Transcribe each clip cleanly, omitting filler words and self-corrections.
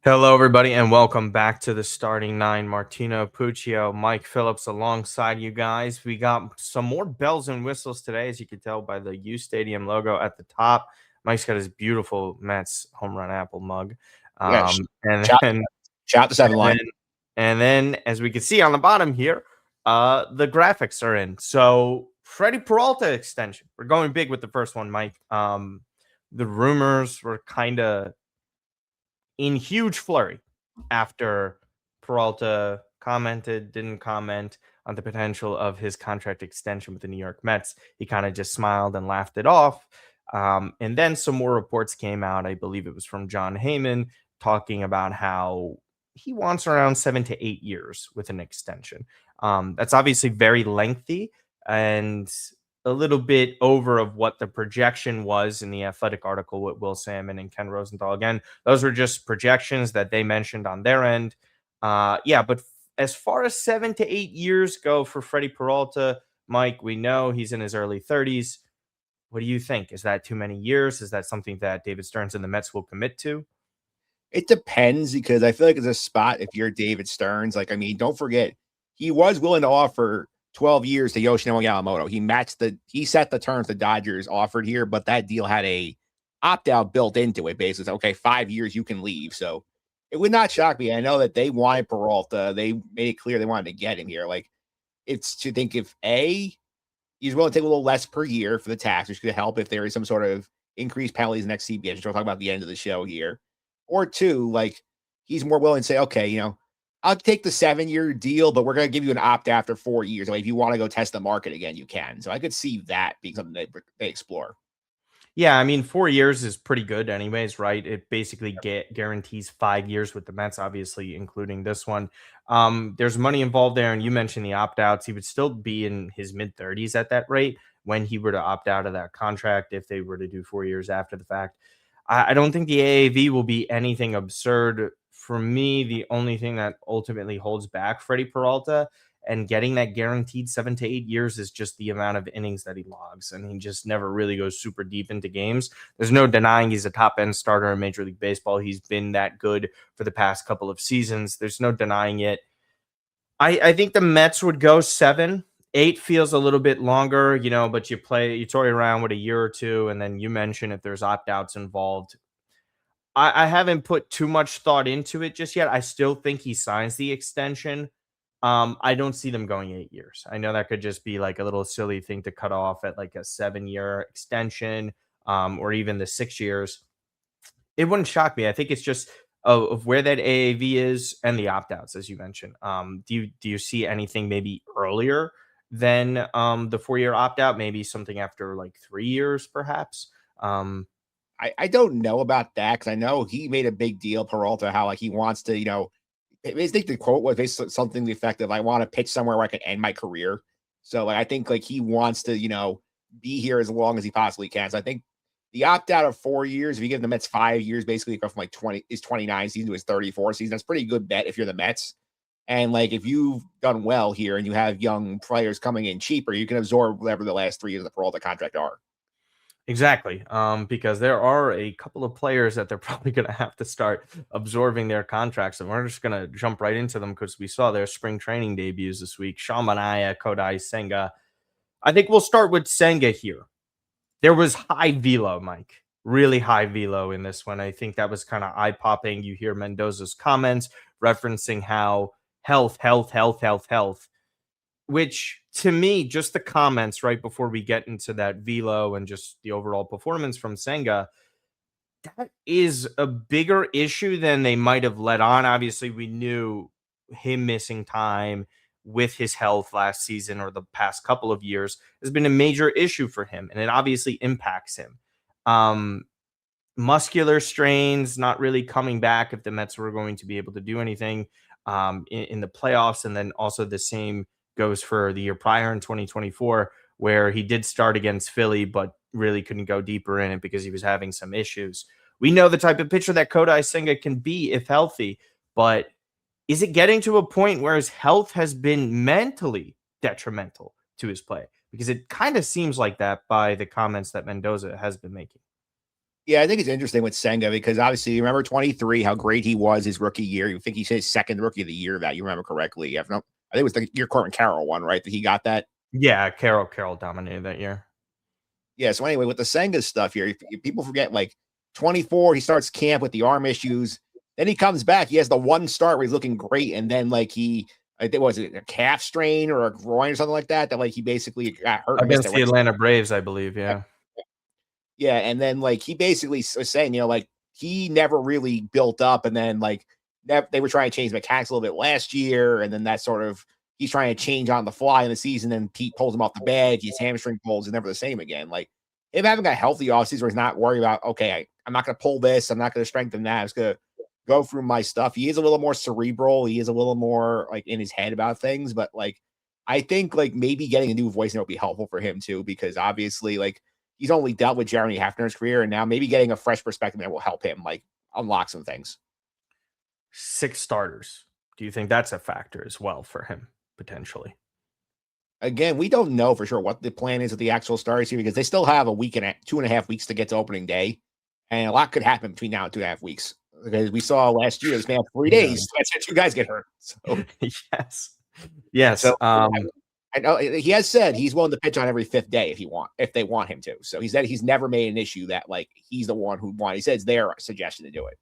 Hello, everybody, and welcome back to the starting nine. Martino Puccio, Mike Phillips alongside you guys. We got some more bells and whistles today, as you can tell by the U Stadium logo at the top. Mike's got his beautiful Mets home run apple mug. Yeah, And shout then, shout the seven and line. then, and then, as we can see on the bottom here, the graphics are in. So, Freddy Peralta extension. We're going big with the first one, Mike. The rumors were kind of in huge flurry after Peralta didn't comment on the potential of his contract extension with the New York Mets. He kind of just smiled and laughed it off. And then some more reports came out. I believe it was from John Heyman talking about how he wants around 7 to 8 years with an extension. That's obviously very lengthy and a little bit over of what the projection was in the athletic article with Will Salmon and Ken Rosenthal. Again, those were just projections that they mentioned on their end. But as far as 7 to 8 years go for Freddy Peralta, Mike, we know he's in his early 30s. What do you think? Is that too many years? Is that something that David Stearns and the Mets will commit to? It depends because I feel like it's a spot if you're David Stearns. Like, I mean, don't forget, he was willing to offer 12 years to Yoshinobu Yamamoto. He set the terms the Dodgers offered here, but that deal had a opt-out built into it. Basically, okay, 5 years you can leave. So it would not shock me. I know that they wanted Peralta. They made it clear they wanted to get him here. Like, it's to think if he's willing to take a little less per year for the tax, which could help if there is some sort of increased penalties next CBA, which we'll talk about at the end of the show here. Or two, like he's more willing to say, okay, I'll take the 7-year deal, but we're going to give you an opt after 4 years. Like if you want to go test the market again, you can. So I could see that being something they explore. Yeah, I mean, 4 years is pretty good, anyways, right? It basically guarantees 5 years with the Mets, obviously, including this one. There's money involved there, and you mentioned the opt outs. He would still be in his mid 30s at that rate when he were to opt out of that contract if they were to do 4 years after the fact. I don't think the AAV will be anything absurd. For me, the only thing that ultimately holds back Freddie Peralta and getting that guaranteed 7 to 8 years is just the amount of innings that he logs. And he just never really goes super deep into games. There's no denying he's a top end starter in Major League Baseball. He's been that good for the past couple of seasons. There's no denying it. I think the Mets would go 7. 8 feels a little bit longer, but you toy around with a year or two. And then you mention if there's opt outs involved. I haven't put too much thought into it just yet. I still think he signs the extension. I don't see them going 8 years. I know that could just be like a little silly thing to cut off at like a 7 year extension, or even the 6 years. It wouldn't shock me. I think it's just of where that AAV is and the opt outs, as you mentioned. Do you see anything maybe earlier than the 4 year opt out? Maybe something after like 3 years, perhaps. I don't know about that because I know he made a big deal, Peralta, how like he wants to, I think the quote was basically something to the effect of I want to pitch somewhere where I can end my career. So like I think like he wants to, be here as long as he possibly can. So I think the opt out of 4 years, if you give the Mets 5 years, basically go from like 29 season to his 34 season, that's pretty good bet if you're the Mets. And like if you've done well here and you have young players coming in cheaper, you can absorb whatever the last 3 years of the Peralta contract are. Exactly. Because there are a couple of players that they're probably going to have to start absorbing their contracts, and we're just going to jump right into them because we saw their spring training debuts this week. Sean Manaea, Kodai Senga. I think we'll start with Senga here. There was high velo, Mike. Really high velo in this one. I think that was kind of eye popping. You hear Mendoza's comments referencing how health, health, health, health, health, which to me, just the comments right before we get into that velo and just the overall performance from Senga, that is a bigger issue than they might have let on. Obviously, we knew him missing time with his health last season or the past couple of years has been a major issue for him, and it obviously impacts him. Um, Muscular strains not really coming back if the Mets were going to be able to do anything in the playoffs. And then also the same goes for the year prior in 2024, where he did start against Philly, but really couldn't go deeper in it because he was having some issues. We know the type of pitcher that Kodai Senga can be if healthy, but is it getting to a point where his health has been mentally detrimental to his play? Because it kind of seems like that by the comments that Mendoza has been making. Yeah, I think it's interesting with Senga because obviously you remember 23, how great he was his rookie year. You think he's his second rookie of the year that you remember correctly. I think it was the year Corbin Carroll one, right? That he got that. Yeah, Carroll dominated that year. Yeah. So anyway, with the Senga stuff here, people forget like 24, he starts camp with the arm issues. Then he comes back. He has the one start where he's looking great, and then like I think was it a calf strain or a groin or something like that. That like he basically got hurt and missed the Against the rest. Atlanta Braves, I believe, yeah. Yeah, and then like he basically was saying, like he never really built up, and then like they were trying to change mechanics a little bit last year, and then that sort of he's trying to change on the fly in the season, and Pete pulls him off the bed, his hamstring pulls, is never the same again. Like him having a healthy offseason where he's not worried about, okay, I'm not going to pull this, I'm not going to strengthen that, I'm just going to go through my stuff. He is a little more cerebral, he is a little more like in his head about things, but like I think like maybe getting a new voice would be helpful for him too, because obviously like he's only dealt with Jeremy Hefner's career, and now maybe getting a fresh perspective that will help him like unlock some things. 6 starters. Do you think that's a factor as well for him potentially? Again, we don't know for sure what the plan is with the actual stars here because they still have a week and 2.5 weeks to get to opening day, and a lot could happen between now and 2.5 weeks. Because we saw last year, this man had 3 days. That's it. 2 guys get hurt. So Yes. Yes. so I know he has said he's willing to pitch on every 5th day if they want him to. So he said he's never made an issue that like he's the one who won. He said it's their suggestion to do it.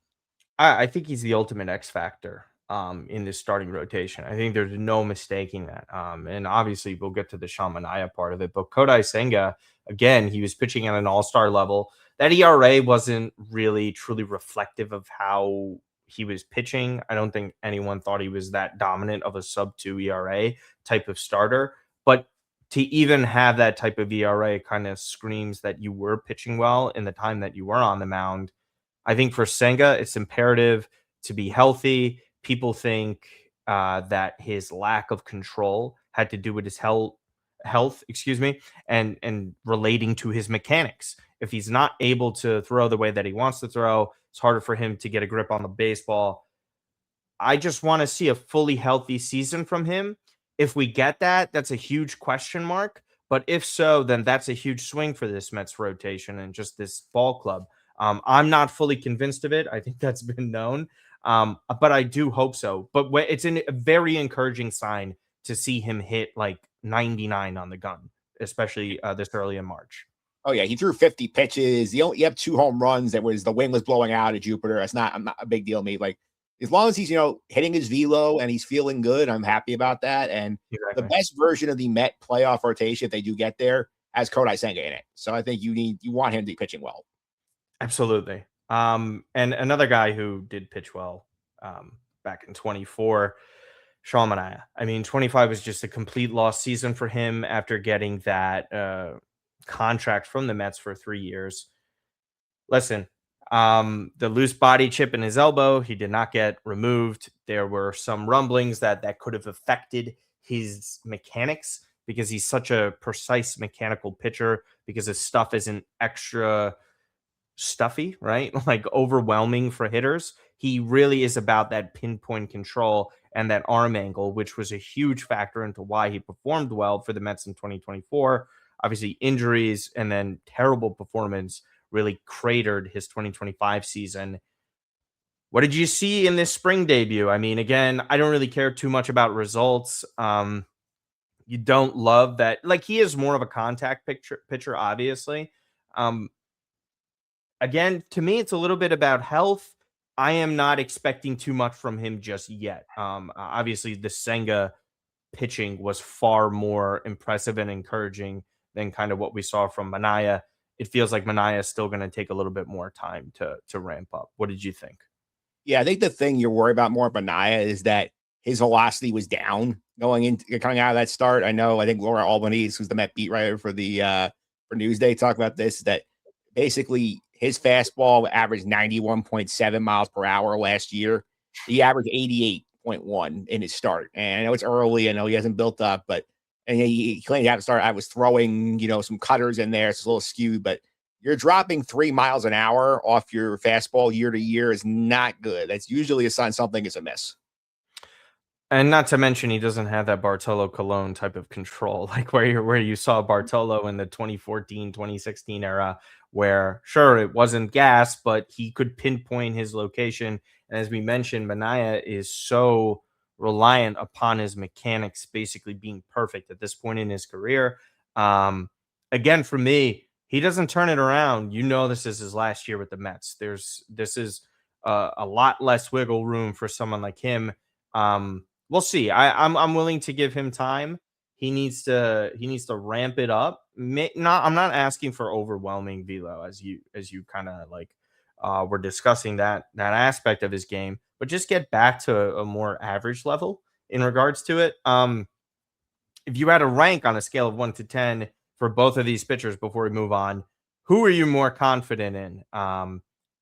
I think he's the ultimate X factor in this starting rotation. I think there's no mistaking that. And obviously, we'll get to the Shamanaya part of it. But Kodai Senga, again, he was pitching at an all-star level. That ERA wasn't really truly reflective of how he was pitching. I don't think anyone thought he was that dominant of a sub-2 ERA type of starter. But to even have that type of ERA kind of screams that you were pitching well in the time that you were on the mound. I think for Senga, it's imperative to be healthy. People think that his lack of control had to do with his health, excuse me, and relating to his mechanics. If he's not able to throw the way that he wants to throw, it's harder for him to get a grip on the baseball. I just want to see a fully healthy season from him. If we get that, that's a huge question mark. But if so, then that's a huge swing for this Mets rotation and just this ball club. I'm not fully convinced of it. I think that's been known, but I do hope so. But it's a very encouraging sign to see him hit like 99 on the gun, especially this early in March. Oh yeah, he threw 50 pitches. He have 2 home runs. That was the wind was blowing out at Jupiter. That's not a big deal to me. Like as long as he's hitting his velo and he's feeling good, I'm happy about that. And the Exactly. best version of the Met playoff rotation, if they do get there, has Kodai Senga in it. So I think you want him to be pitching well. Absolutely. And another guy who did pitch well back in 24, Sean Manaea. I mean, 25 was just a complete lost season for him after getting that contract from the Mets for 3 years. Listen, the loose body chip in his elbow, he did not get removed. There were some rumblings that could have affected his mechanics because he's such a precise mechanical pitcher because his stuff isn't extra stuffy, right? Like overwhelming for hitters. He really is about that pinpoint control and that arm angle, which was a huge factor into why he performed well for the Mets in 2024. Obviously, injuries and then terrible performance really cratered his 2025 season. What did you see in this spring debut? I mean, again, I don't really care too much about results. You don't love that. Like, he is more of a contact pitcher, obviously. Um, Again, to me, it's a little bit about health. I am not expecting too much from him just yet. Obviously, the Senga pitching was far more impressive and encouraging than kind of what we saw from Manaea. It feels like Manaea is still going to take a little bit more time to ramp up. What did you think? Yeah, I think the thing you're worried about more with Manaea is that his velocity was down coming out of that start. I think Laura Albanese, who's the Met beat writer for the for Newsday, talked about this, that basically his fastball averaged 91.7 miles per hour last year. He averaged 88.1 in his start. And I know it's early, I know he hasn't built up, but and he claimed at the start I was throwing, some cutters in there. It's a little skewed, but you're dropping 3 miles an hour off your fastball year to year is not good. That's usually a sign something is amiss. And not to mention, he doesn't have that Bartolo Colon type of control, like where you saw Bartolo in the 2014, 2016 era, where sure it wasn't gas, but he could pinpoint his location. And as we mentioned, Mania is so reliant upon his mechanics basically being perfect at this point in his career. Um, Again, for me, he doesn't turn it around. You know, this is his last year with the Mets. This is a lot less wiggle room for someone like him. We'll see. I'm willing to give him time. He needs to ramp it up. I'm not asking for overwhelming velo as you kind of like were discussing that aspect of his game, but just get back to a more average level in regards to it. If you had a rank on a scale of 1 to 10 for both of these pitchers before we move on, who are you more confident in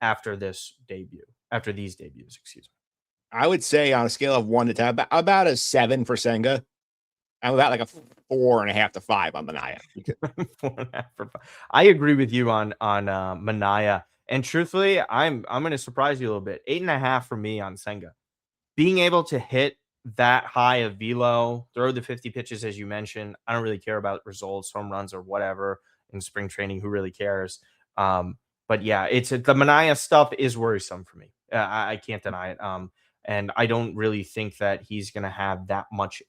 after this debut? After these debuts, excuse I would say on a scale of 1 to 10, about a 7 for Senga. I'm about like a 4.5 to 5 on Mania. me. 4.5 for 5. I agree with you on Mania, and truthfully, I'm going to surprise you a little bit. 8.5 for me on Senga. Being able to hit that high of velo, throw the 50 pitches as you mentioned. I don't really care about results, home runs, or whatever in spring training. Who really cares? But yeah, the Mania stuff is worrisome for me. I can't deny it. And I don't really think that he's going to have that much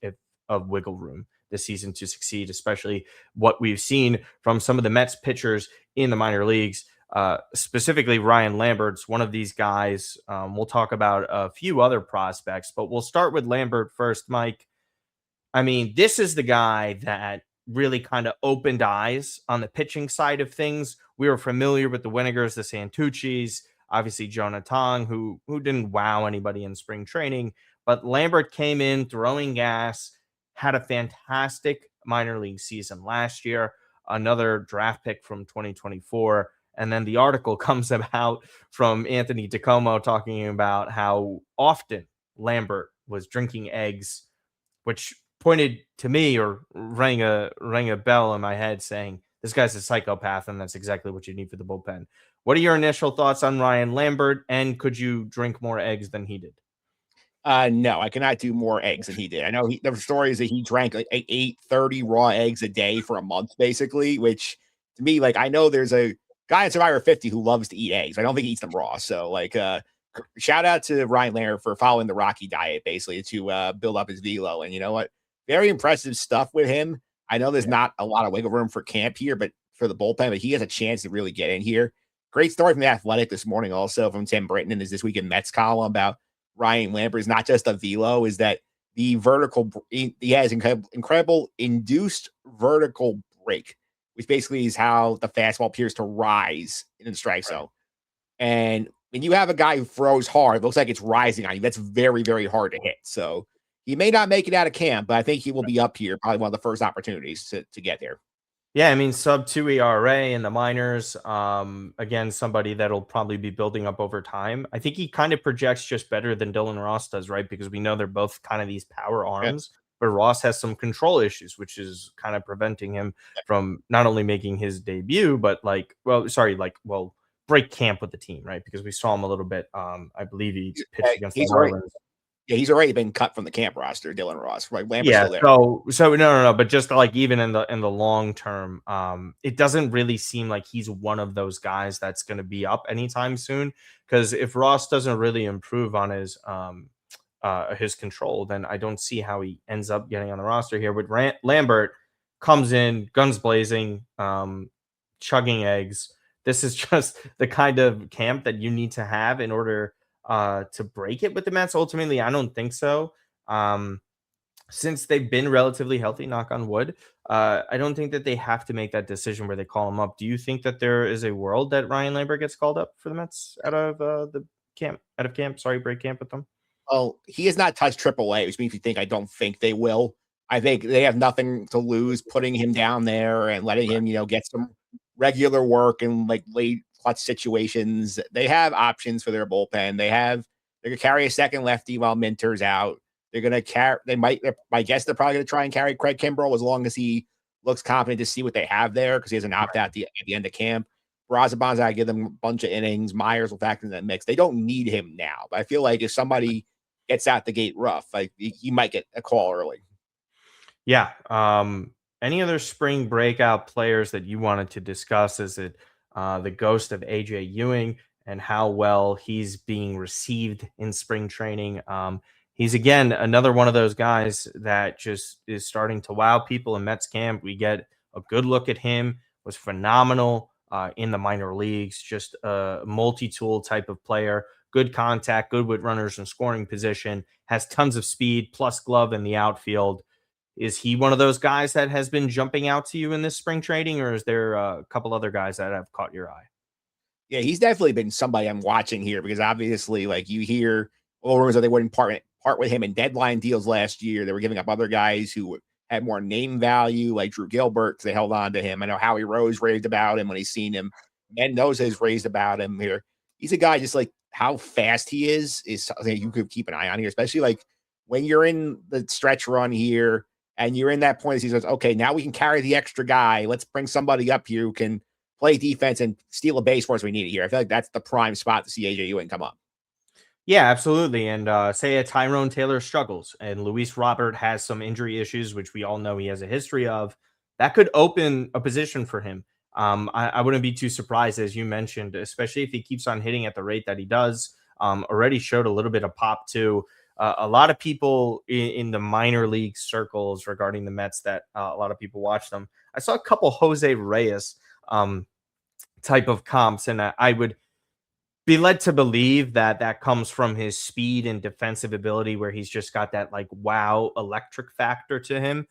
of wiggle room this season to succeed, especially what we've seen from some of the Mets pitchers in the minor leagues. Specifically Ryan Lambert's one of these guys. We'll talk about a few other prospects, but we'll start with Lambert first, Mike. I mean, this is the guy that really kind of opened eyes on the pitching side of things. We were familiar with the Winnegers, the Santucci's, obviously Jonah Tong, who didn't wow anybody in spring training, but Lambert came in throwing gas, had a fantastic minor league season last year, another draft pick from 2024. And then the article comes about from Anthony DeComo talking about how often Lambert was drinking eggs, which pointed to me or rang a bell in my head saying this guy's a psychopath, and that's exactly what you need for the bullpen. What are your initial thoughts on Ryan Lambert, and could you drink more eggs than he did? No, I cannot do more eggs than he did. I know there were stories that he drank like 830 raw eggs a day for a month, basically, which to me, like, I know there's a guy in Survivor 50 who loves to eat eggs. I don't think he eats them raw. So, like, shout out to Ryan Lambert for following the Rocky diet, basically, to build up his velo. And you know what? Very impressive stuff with him. I know there's not a lot of wiggle room for camp here, but for the bullpen, but he has a chance to really get in here. Great story from the Athletic this morning, also from Tim Britton in his This Week in Mets column about Ryan Lambert is not just a velo, is that the vertical, he has incredible induced vertical break, which basically is how the fastball appears to rise in the strike zone. And when you have a guy who throws hard, it looks like it's rising on you. That's very, very hard to hit. So he may not make it out of camp, but I think he will be up here, probably one of the first opportunities to get there. Yeah, I mean, sub 2 ERA in the minors. Again, somebody that'll probably be building up over time. I think he kind of projects just better than Dylan Ross does, right? Because we know they're both kind of these power Yeah. arms, but Ross has some control issues, which is kind of preventing him from not only making his debut, but break camp with the team, right? Because we saw him a little bit. I believe he pitched against the He's already Marlins. he's already been cut from the camp roster, Dylan Ross. Right. Lambert's Yeah, still there. so no, but just like even in the long term, it doesn't really seem like he's one of those guys that's going to be up anytime soon. Because if Ross doesn't really improve on his control, then I don't see how he ends up getting on the roster here. But Lambert comes in guns blazing, chugging eggs. This is just the kind of camp that you need to have in order to break it with the Mets. Ultimately, I don't think so. Since they've been relatively healthy, knock on wood, I don't think that they have to make that decision where they call him up. Do you think that there is a world that Ryan Lambert gets called up for the Mets out of camp? Sorry, break camp with them. Well, he has not touched AAA, which means I don't think they will. I think they have nothing to lose putting him down there and letting him, get some regular work and like late clutch situations. They have options for their bullpen. They're gonna carry a second lefty while Minter's out. They're gonna carry. I guess they're probably gonna try and carry Craig Kimbrell as long as he looks confident to see what they have there because he has an opt out at the end of camp. Brazaban's, I give them a bunch of innings. Myers will factor in that mix. They don't need him now, but I feel like if somebody gets out the gate rough, like he might get a call early. Yeah. Any other spring breakout players that you wanted to discuss? Is it the ghost of AJ Ewing, and how well he's being received in spring training. He's again another one of those guys that just is starting to wow people in Mets camp. We get a good look at him. Was phenomenal in the minor leagues. Just a multi-tool type of player. Good contact, good with runners in scoring position. Has tons of speed, plus glove in the outfield. Is he one of those guys that has been jumping out to you in this spring trading, or is there a couple other guys that have caught your eye? Yeah, he's definitely been somebody I'm watching here because obviously, like you hear rumors that they wouldn't part with him in deadline deals last year. They were giving up other guys who had more name value, like Drew Gilbert, because they held on to him. I know Howie Rose raved about him when he's seen him. Mendoza has raised about him here. He's a guy just like how fast he is something you could keep an eye on here, especially like when you're in the stretch run here and you're in that point. He says, okay, now we can carry the extra guy. Let's bring somebody up here who can play defense and steal a base for us. We need it here. I feel like that's the prime spot to see AJ Ewing come up. Yeah, absolutely. And say a Tyrone Taylor struggles and Luis Robert has some injury issues, which we all know he has a history of, that could open a position for him. I wouldn't be too surprised, as you mentioned, especially if he keeps on hitting at the rate that he does. Already showed a little bit of pop too. A lot of people in the minor league circles regarding the Mets that a lot of people watch them. I saw a couple Jose Reyes type of comps, and I would be led to believe that that comes from his speed and defensive ability, where he's just got that like wow electric factor to him.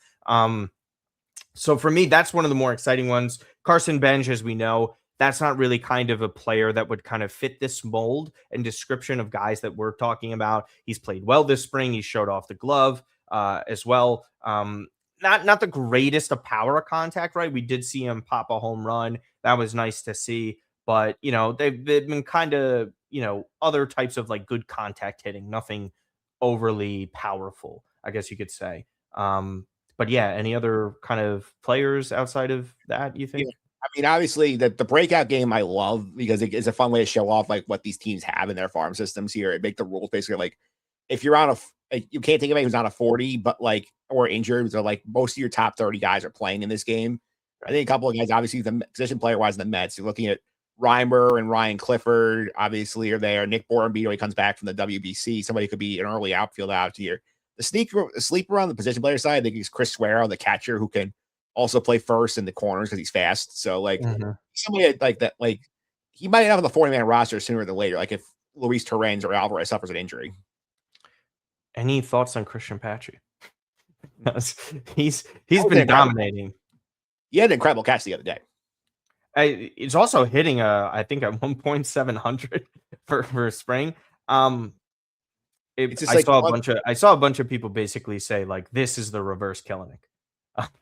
So for me, that's one of the more exciting ones. Carson Bench, as we know, that's not really kind of a player that would kind of fit this mold and description of guys that we're talking about. He's played well this spring. He showed off the glove as well. Not the greatest of power contact, right? We did see him pop a home run. That was nice to see. But, they've been kind of, other types of like good contact hitting, nothing overly powerful, I guess you could say. But yeah, any other kind of players outside of that, you Yeah. think? I mean, obviously, the breakout game I love because it's a fun way to show off like what these teams have in their farm systems here. It make the rules basically like if you're on like, you can't think of anybody who's on a 40, but like or injured. So like most of your top 30 guys are playing in this game. I think a couple of guys, obviously, the position player wise, the Mets. You're looking at Reimer and Ryan Clifford, obviously, are there. Nick Borbito, he comes back from the WBC. Somebody could be an early outfield out here. The sleeper on the position player side, I think is Chris Suero, the catcher, who can also play first in the corners because he's fast. So like Mhm. somebody like that, like he might have on the 40-man roster sooner than later. Like if Luis Torrens or Alvarez suffers an injury. Any thoughts on Christian Patchy? That He's was an been incredible. dominating. He had an incredible catch the other day. It's also hitting I think at 1.700 for spring. Um, It's just I like saw a bunch of people basically say like this is the reverse Kellenic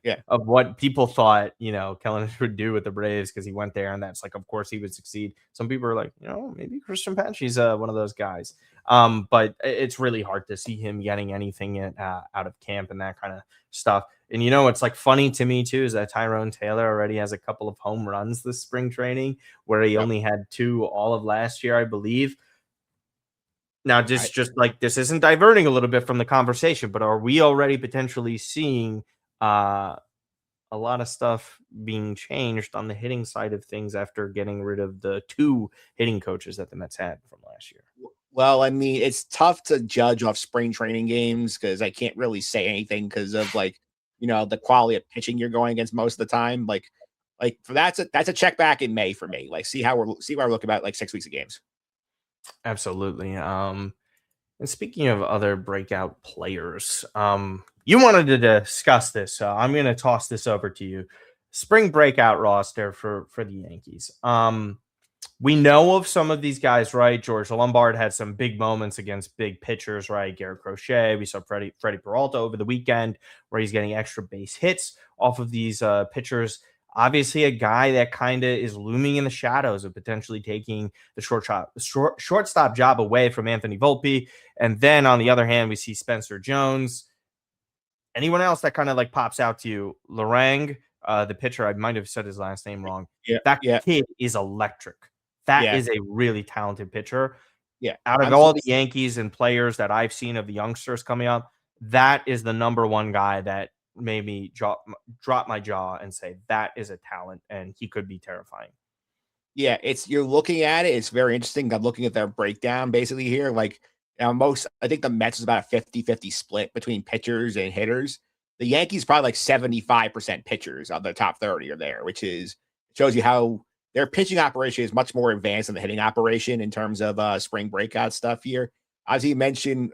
yeah, of what people thought Kellenic would do with the Braves because he went there and that's like of course he would succeed. Some people are like maybe Christian Patchy's one of those guys. But it's really hard to see him getting anything out of camp and that kind of stuff. And it's like funny to me too is that Tyrone Taylor already has a couple of home runs this spring training where he yep. only had two all of last year, I believe. Now, I, just like this isn't diverting a little bit from the conversation, but are we already potentially seeing uh, a lot of stuff being changed on the hitting side of things after getting rid of the two hitting coaches that the Mets had from last year? well, I mean, it's tough to judge off spring training games because I can't really say anything because of like the quality of pitching you're going against most of the time. Like for that's a check back in May for me. Like see where I look about like 6 weeks of games. Absolutely. And speaking of other breakout players, you wanted to discuss this, so I'm going to toss this over to you. Spring breakout roster for the Yankees. We know of some of these guys, right? George Lombard had some big moments against big pitchers, right? Garrett Crochet. We saw Freddy Peralta over the weekend where he's getting extra base hits off of these pitchers. Obviously, a guy that kind of is looming in the shadows of potentially taking the shortstop job away from Anthony Volpe. And then on the other hand, we see Spencer Jones. Anyone else that kind of like pops out to you? Lorang, the pitcher, I might have said his last name wrong. Yeah, That yeah, kid is electric. That yeah, is a really talented pitcher. yeah. Out of I'm so all the Yankees and players that I've seen of the youngsters coming up, that is the number one guy that made me drop my jaw and say that is a talent and he could be terrifying. Yeah, you're looking at it. It's very interesting. I'm looking at their breakdown basically here. Like I think the Mets is about a 50-50 split between pitchers and hitters. The Yankees probably like 75% pitchers of the top 30 are there, which shows you how their pitching operation is much more advanced than the hitting operation in terms of spring breakout stuff here. As you mentioned,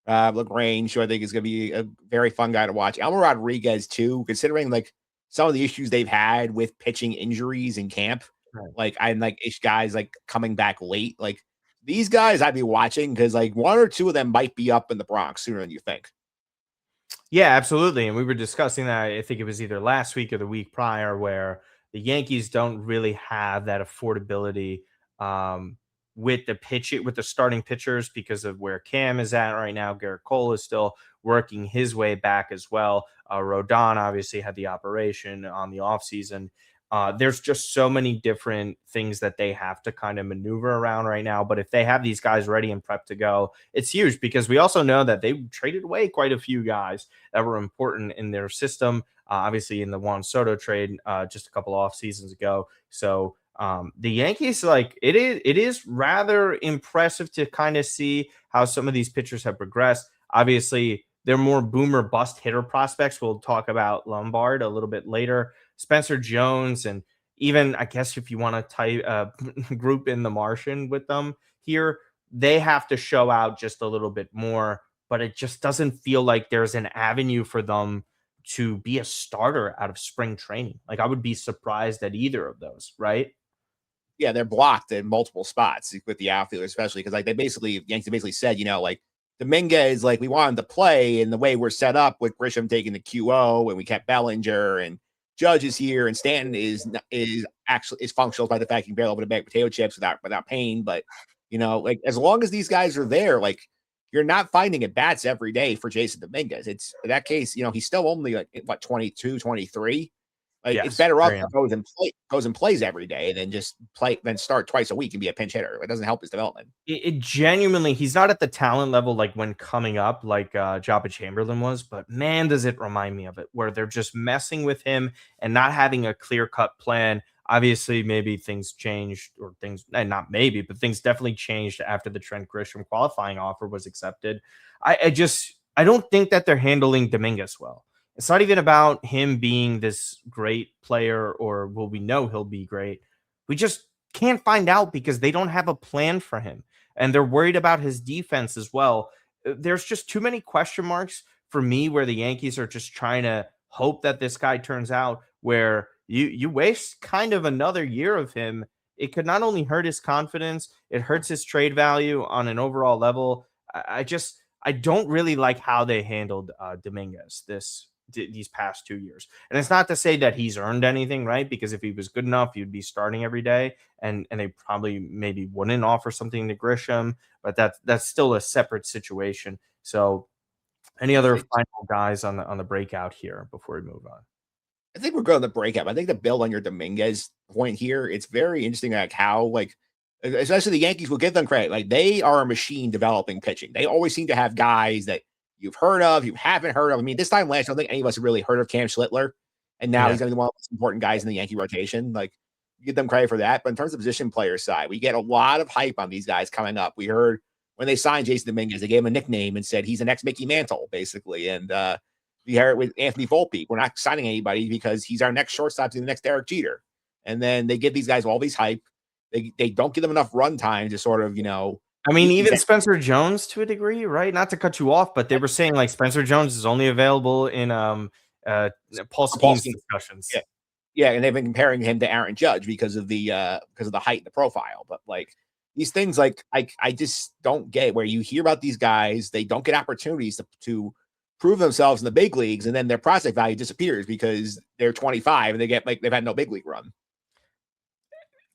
LaGrange, who I think is going to be a very fun guy to watch. Elmer Rodriguez too, considering like some of the issues they've had with pitching injuries in camp. Right. Like I'm like ish guys like coming back late. Like these guys I'd be watching because like one or two of them might be up in the Bronx sooner than you think. Yeah, absolutely. And we were discussing that. I think it was either last week or the week prior, where the Yankees don't really have that affordability um, with with the starting pitchers because of where Cam is at right now. Garrett Cole is still working his way back as well. Rodon obviously had the operation on the offseason. There's just so many different things that they have to kind of maneuver around right now. But if they have these guys ready and prepped to go, it's huge because we also know that they traded away quite a few guys that were important in their system. Obviously, in the Juan Soto trade just a couple off seasons ago. So the Yankees, like it is rather impressive to kind of see how some of these pitchers have progressed. Obviously, they're more boomer bust hitter prospects. We'll talk about Lombard a little bit later. Spencer Jones, and even I guess if you want to type group in the Martian with them here, they have to show out just a little bit more, but it just doesn't feel like there's an avenue for them to be a starter out of spring training. Like I would be surprised at either of those, right? Yeah, they're blocked in multiple spots with the outfield, especially because like Yankees basically said, like Dominguez, like we want him to play, and the way we're set up with Grisham taking the QO, and we kept Bellinger and Judge is here, and Stanton is actually is functional by the fact he can barely open a bag of potato chips without pain. But like as long as these guys are there, like you're not finding at bats every day for Jason Dominguez. It's in that case, he's still only like what 22, 23. Like it's Yes, better off very young. goes and plays every day than just start twice a week and be a pinch hitter. It doesn't help his development. It genuinely, he's not at the talent level like when coming up, like Jabba Chamberlain was, but man, does it remind me of it, where they're just messing with him and not having a clear cut plan. Obviously, maybe things changed, or things, and not maybe, but things definitely changed after the Trent Grisham qualifying offer was accepted. I don't think that they're handling Dominguez well. It's not even about him being this great player, or will we know he'll be great. We just can't find out because they don't have a plan for him. And they're worried about his defense as well. There's just too many question marks for me where the Yankees are just trying to hope that this guy turns out, where you waste kind of another year of him. It could not only hurt his confidence, it hurts his trade value on an overall level. I don't really like how they handled Dominguez these past 2 years. And it's not to say that he's earned anything, right? Because if he was good enough, he'd be starting every day, and they probably maybe wouldn't offer something to Grisham, but that's still a separate situation. So, any It's, other it's final guys on the breakout here before we move on? I think we're going to break up. I think to build on your Dominguez point here, it's very interesting like how especially the Yankees will give them credit. Like they are a machine developing pitching. They always seem to have guys that you've heard of, you haven't heard of. I mean, this time last, I don't think any of us have really heard of Cam Schlittler, and now Yeah. he's going to be one of the most important guys in the Yankee rotation. Like give them credit for that. But in terms of position player side, we get a lot of hype on these guys coming up. We heard when they signed Jason Dominguez, they gave him a nickname and said he's the next Mickey Mantle, basically. And we heard it with Anthony Volpe. We're not signing anybody because he's our next shortstop to the next Derek Jeter. And then they give these guys all these hype. They don't give them enough run time to sort of, I mean, meet these even Spencer Jones to a degree, right? Not to cut you off, but they were saying like Spencer Jones is only available in uh Paul Paul Skeens Skeens. discussions. Yeah. Yeah, and they've been comparing him to Aaron Judge because of the height and the profile. But like these things, like I just don't get where you hear about these guys, they don't get opportunities to prove themselves in the big leagues, and then their prospect value disappears because they're 25 and they get like they've had no big league run.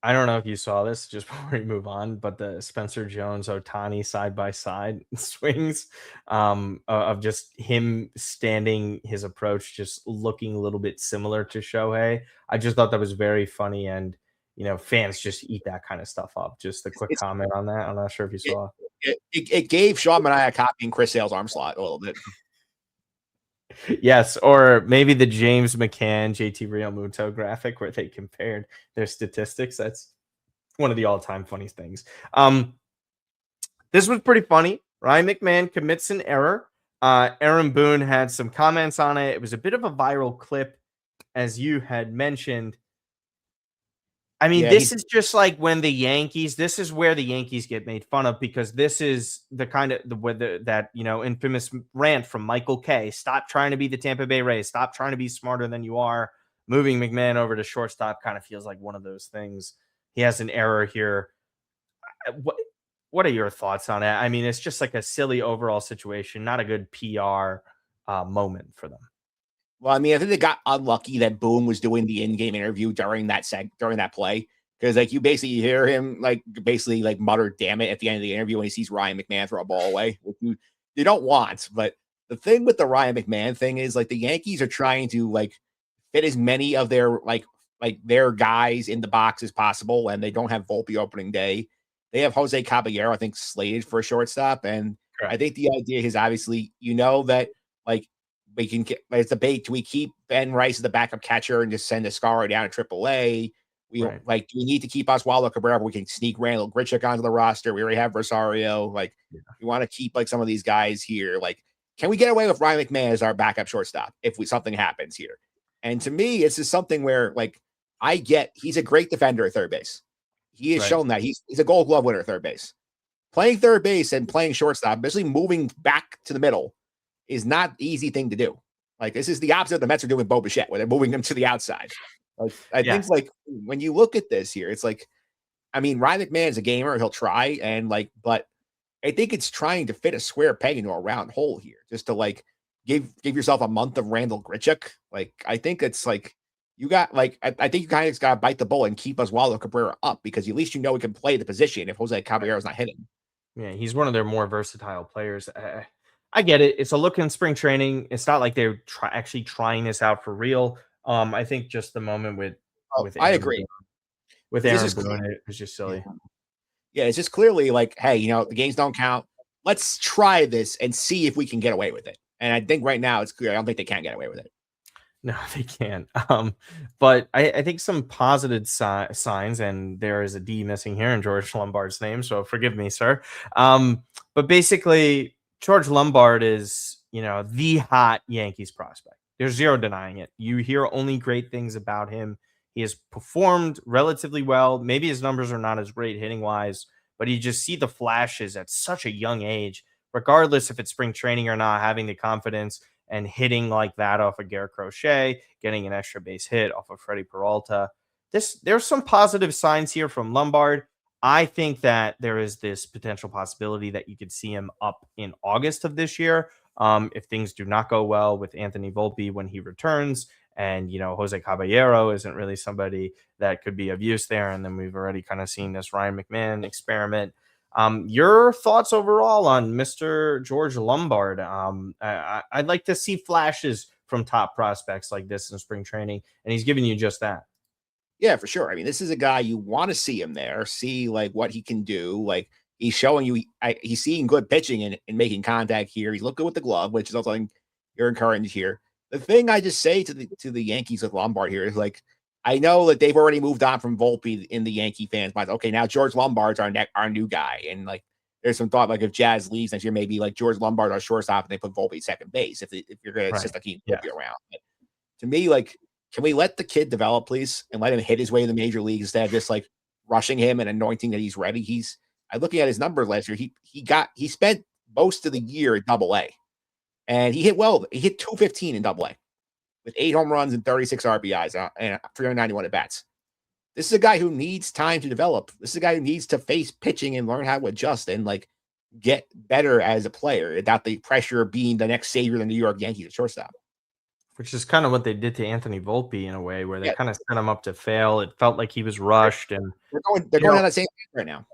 I don't know if you saw this just before we move on, but the Spencer Jones Ohtani side by side swings of just him standing his approach, just looking a little bit similar to Shohei. I just thought that was very funny. And, fans just eat that kind of stuff up. Just a quick It's comment on that. I'm not sure if you it, saw. it gave Sean Manaea copying Chris Sale's arm slot a little bit. Yes, or maybe the James McCann, JT Realmuto graphic where they compared their statistics. One of the all-time funny things. This was pretty funny. Ryan McMahon commits an error. Aaron Boone had some comments on it. It was a bit of a viral clip, as you had mentioned. I mean, Yeah, this he is just like when this is where the Yankees get made fun of, because this is the kind of the weather that, infamous rant from Michael Kay. Stop trying to be the Tampa Bay Rays. Stop trying to be smarter than you are. Moving McMahon over to shortstop kind of feels like one of those things. He has an error here. What are your thoughts on it? I mean, it's just like a silly overall situation, not a good PR moment for them. Well, I mean, I think they got unlucky that Boone was doing the in-game interview during that play, because like you basically hear him like basically like mutter "damn it" at the end of the interview when he sees Ryan McMahon throw a ball away, which you don't want. But the thing with the Ryan McMahon thing is like the Yankees are trying to like fit as many of their like their guys in the box as possible, and they don't have Volpe opening day. They have Jose Caballero, I think, slated for a shortstop, and I Correct. think the idea is obviously that like we can get it's a debate. Do we keep Ben Rice as the backup catcher and just send Escara down to AAA? We Right. like do we need to keep Oswaldo Cabrera? We can sneak Randall Grichuk onto the roster. We already have Rosario. Like Yeah. we want to keep like some of these guys here. Like, can we get away with Ryan McMahon as our backup shortstop if something happens here? And to me, it's just something where like I get he's a great defender at third base. He has Right. shown that he's a Gold Glove winner at third base. Playing third base and playing shortstop, especially moving back to the middle, is not an easy thing to do. Like this is the opposite of the Mets are doing with Bo Bichette, where they're moving him to the outside. Like I Yeah. think like when you look at this here, it's like I mean Ryan McMahon is a gamer, he'll try and like, but I think it's trying to fit a square peg into a round hole here, just to like give yourself a month of Randall Grichuk. Like I think it's like you got like I think you kind of got to bite the bullet and keep Oswaldo Cabrera up because at least he can play the position if Jose Caballero's not hitting. Yeah, he's one of their more versatile players. I get it. It's a look in spring training. It's not like they're actually trying this out for real. I think just the moment Oh, with I Aaron agree. Boone, with This Aaron is Boone, it was just yeah. silly. Yeah, it's just clearly like, hey, the games don't count. Let's try this and see if we can get away with it. And I think right now it's clear. I don't think they can get away with it. No, they can't. But I think some positive signs, and there is a D missing here in George Lombard's name, so forgive me, sir. But basically, George Lombard is, the hot Yankees prospect. There's zero denying it. You hear only great things about him. He has performed relatively well. Maybe his numbers are not as great hitting wise, but you just see the flashes at such a young age, regardless if it's spring training or not, having the confidence and hitting like that off of Garrett Crochet, getting an extra base hit off of Freddy Peralta. There's some positive signs here from Lombard. I think that there is this potential possibility that you could see him up in August of this year. If things do not go well with Anthony Volpe when he returns, and Jose Caballero isn't really somebody that could be of use there, and then we've already kind of seen this Ryan McMahon experiment. Your thoughts overall on Mr. George Lombard? I'd like to see flashes from top prospects like this in spring training, and he's giving you just that. Yeah, for sure. I mean, this is a guy you want to see him there, see like what he can do. Like he's showing you, he's seeing good pitching and making contact here. He's looking with the glove, which is also something you're encouraged here. The thing I just say to the Yankees with Lombard here is like, I know that they've already moved on from Volpe in the Yankee fans' minds. Okay, now George Lombard's our new guy, and like there's some thought like if Jazz leaves next year, maybe like George Lombard our shortstop and they put Volpe second base if you're gonna Right. insist on keeping Yeah. Volpe around. But to me, like, can we let the kid develop, please, and let him hit his way in the major leagues instead of just like rushing him and anointing that he's ready? I looking at his numbers last year. He spent most of the year at Double A, and he hit well. He hit 215 in Double A with 8 home runs and 36 RBIs and 391 at bats. This is a guy who needs time to develop. This is a guy who needs to face pitching and learn how to adjust and like get better as a player without the pressure of being the next savior of the New York Yankees at shortstop. Which is kind of what they did to Anthony Volpe in a way, where they Yeah, kind of set him up to fail. It felt like he was rushed, and they're you going know, on that same path right now.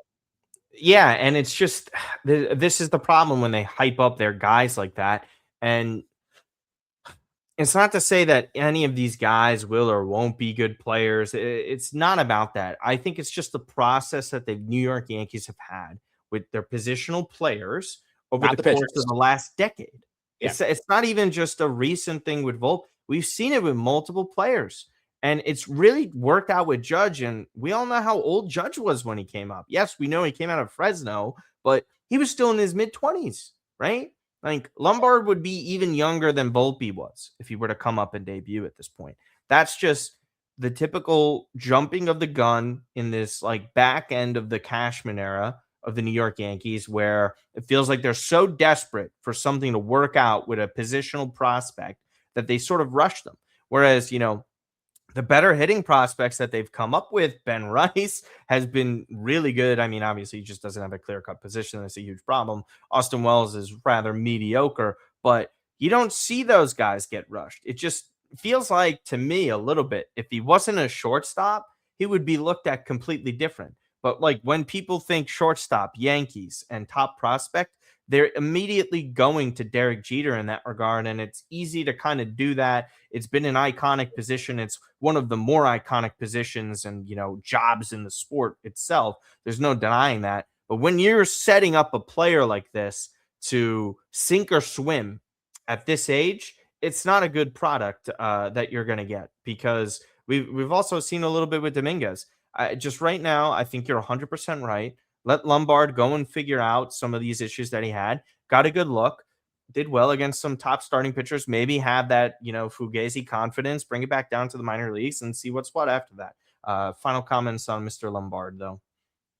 yeah, and it's just this is the problem when they hype up their guys like that, and it's not to say that any of these guys will or won't be good players. It's not about that. I think it's just the process that the New York Yankees have had with their positional players over Not the the course of pitchers. the last decade. Yeah. It's not even just a recent thing with Volpe. We've seen it with multiple players. And it's really worked out with Judge. And we all know how old Judge was when he came up. Yes, we know he came out of Fresno, but he was still in his mid-20s, right? Like Lombard would be even younger than Volpe was if he were to come up and debut at this point. That's just the typical jumping of the gun in this like back end of the Cashman era of the New York Yankees, where it feels like they're so desperate for something to work out with a positional prospect that they sort of rush them. Whereas, the better hitting prospects that they've come up with, Ben Rice has been really good. I mean, obviously, he just doesn't have a clear-cut position. That's a huge problem. Austin Wells is rather mediocre, but you don't see those guys get rushed. It just feels like, to me, a little bit, if he wasn't a shortstop, he would be looked at completely different. But like when people think shortstop, Yankees, and top prospect, they're immediately going to Derek Jeter in that regard. And it's easy to kind of do that. It's been an iconic position. It's one of the more iconic positions and, jobs in the sport itself. There's no denying that. But when you're setting up a player like this to sink or swim at this age, it's not a good product that you're going to get, because we've also seen a little bit with Dominguez. Just right now, I think you're 100% right. Let Lombard go and figure out some of these issues that he had. Got a good look. Did well against some top starting pitchers. Maybe have that, Fugazi confidence. Bring it back down to the minor leagues and see what's what after that. Final comments on Mr. Lombard, though.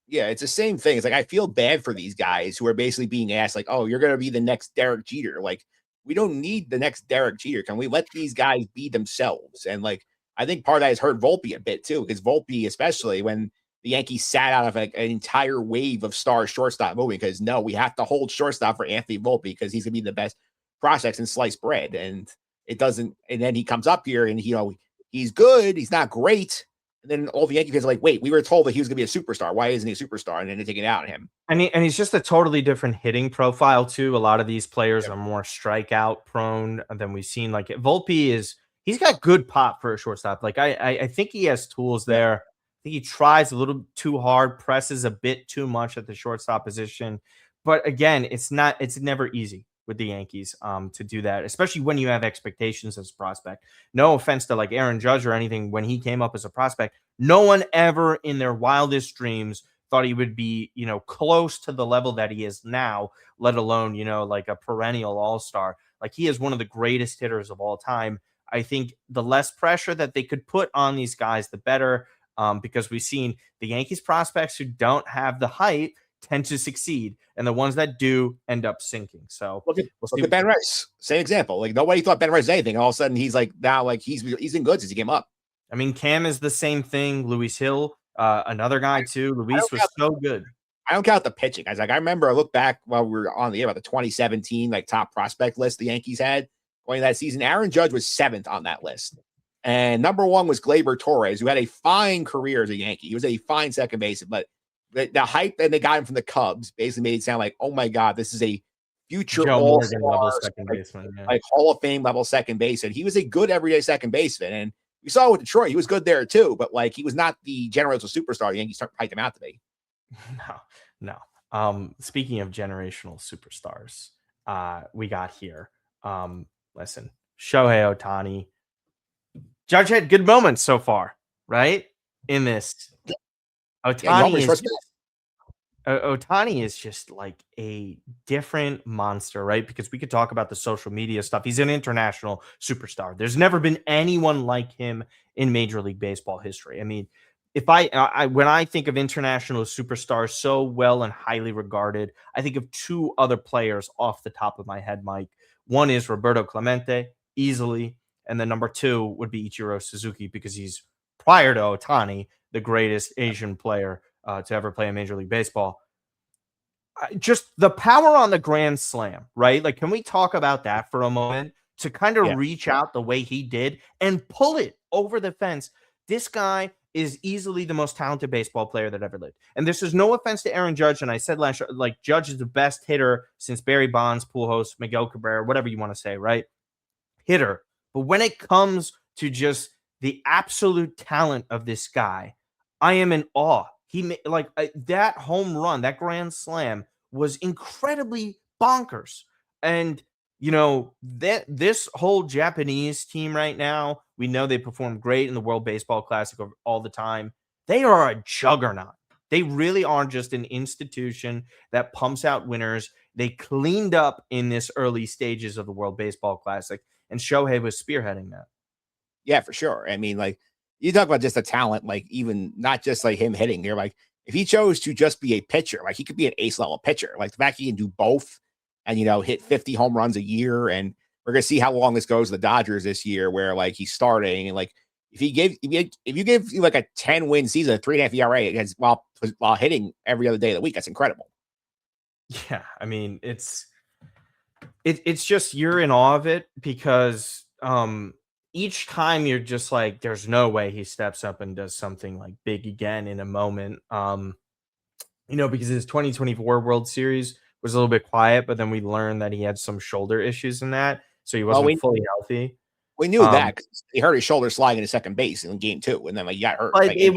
Yeah, it's the same thing. It's like I feel bad for these guys who are basically being asked, like, "Oh, you're going to be the next Derek Jeter." Like, we don't need the next Derek Jeter. Can we let these guys be themselves? And like, I think part of that has hurt Volpe a bit too, because Volpe, especially when the Yankees sat out of like an entire wave of star shortstop moving, because no, we have to hold shortstop for Anthony Volpe because he's gonna be the best prospects in sliced bread, and it doesn't. And then he comes up here and he's good, he's not great. And then all the Yankee fans are like, wait, we were told that he was going to be a superstar. Why isn't he a superstar? And then they take it out on him. And he's just a totally different hitting profile too. A lot of these players are more strikeout prone than we've seen. Like he's got good pop for a shortstop. Like I think he has tools there. I think he tries a little too hard, presses a bit too much at the shortstop position. But again, it's never easy with the Yankees to do that, especially when you have expectations as a prospect. No offense to like Aaron Judge or anything. When he came up as a prospect, no one ever in their wildest dreams thought he would be, close to the level that he is now, let alone, like a perennial all-star. Like he is one of the greatest hitters of all time. I think the less pressure that they could put on these guys, the better, because we've seen the Yankees prospects who don't have the height tend to succeed, and the ones that do end up sinking. So look at Ben Rice, same example. Like nobody thought Ben Rice was anything. All of a sudden, he's like now, like he's been good since he came up. I mean, Cam is the same thing. Luis Hill, another guy too. Luis was so good. I don't count the pitching. I remember I look back while we were on the air about the 2017 like top prospect list the Yankees had going that season. Aaron Judge was 7th on that list. And number 1 was Gleyber Torres, who had a fine career as a Yankee. He was a fine second baseman, but the hype that they got him from the Cubs basically made it sound like, oh my God, this is a future level second baseman, like Hall of Fame level second baseman. He was a good everyday second baseman. And we saw with Detroit, he was good there too, but like he was not the generational superstar the Yankees hyped him out to be. No. Speaking of generational superstars, we got here. Listen, Shohei Ohtani. Judge had good moments so far, right? In this. Ohtani is just like a different monster, right? Because we could talk about the social media stuff. He's an international superstar. There's never been anyone like him in Major League Baseball history. I mean, if when I think of international superstars so well and highly regarded, I think of 2 other players off the top of my head, Mike. One is Roberto Clemente, easily, and then number 2 would be Ichiro Suzuki, because he's, prior to Ohtani, the greatest Asian player to ever play in Major League Baseball. Just the power on the grand slam, right? Like, can we talk about that for a moment? To kind of reach out the way he did and pull it over the fence. This guy is easily the most talented baseball player that ever lived. And this is no offense to Aaron Judge. And I said last year, like, Judge is the best hitter since Barry Bonds, Pujols, Miguel Cabrera, whatever you want to say, right? Hitter. But when it comes to just the absolute talent of this guy, I am in awe. He made that home run, that grand slam was incredibly bonkers. And that this whole Japanese team right now, We know they perform great in the World Baseball Classic all the time. They are a juggernaut. They really are just an institution that pumps out winners. They cleaned up in this early stages of the World Baseball Classic, and Shohei was spearheading that. Yeah, for sure. I mean, like you talk about just the talent, like even not just like him hitting. You're like, if he chose to just be a pitcher, like he could be an ace level pitcher. Like the fact he can do both and hit 50 home runs a year. And we're gonna see how long this goes to the Dodgers this year, where like he's starting and like if you give like a 10-win season, a 3.5 ERA against while hitting every other day of the week, that's incredible. Yeah, I mean, it's just you're in awe of it because each time you're just like, there's no way he steps up and does something like big again in a moment. Because his 2024 World Series was a little bit quiet, but then we learned that he had some shoulder issues in that, so he Well, wasn't fully healthy. we knew Um, that 'cause he hurt his shoulder sliding to second base in game two, and then like he got hurt. But Like it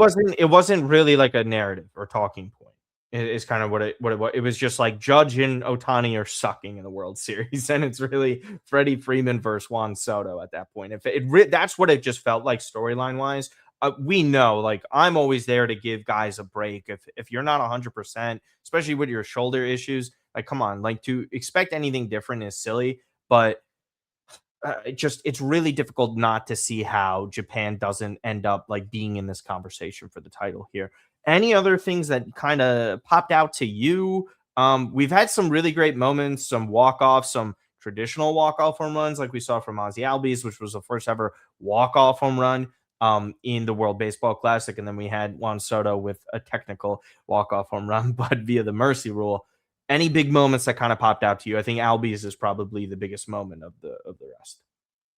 wasn't really like a narrative or talking point. Is kind of what it was. It was just like Judge and Ohtani are sucking in the World Series, and it's really Freddie Freeman versus Juan Soto at that point. If that's what it just felt like storyline wise. We know, like I'm always there to give guys a break. If you're not 100%, especially with your shoulder issues, like come on, like to expect anything different is silly. But it's really difficult not to see how Japan doesn't end up like being in this conversation for the title here. Any other things that kind of popped out to you? We've had some really great moments, some walk-offs, some traditional walk-off home runs, like we saw from Ozzy Albies, which was the first ever walk-off home run in the World Baseball Classic. And then we had Juan Soto with a technical walk-off home run, but via the mercy rule. Any big moments that kind of popped out to you? I think Albies is probably the biggest moment of the rest.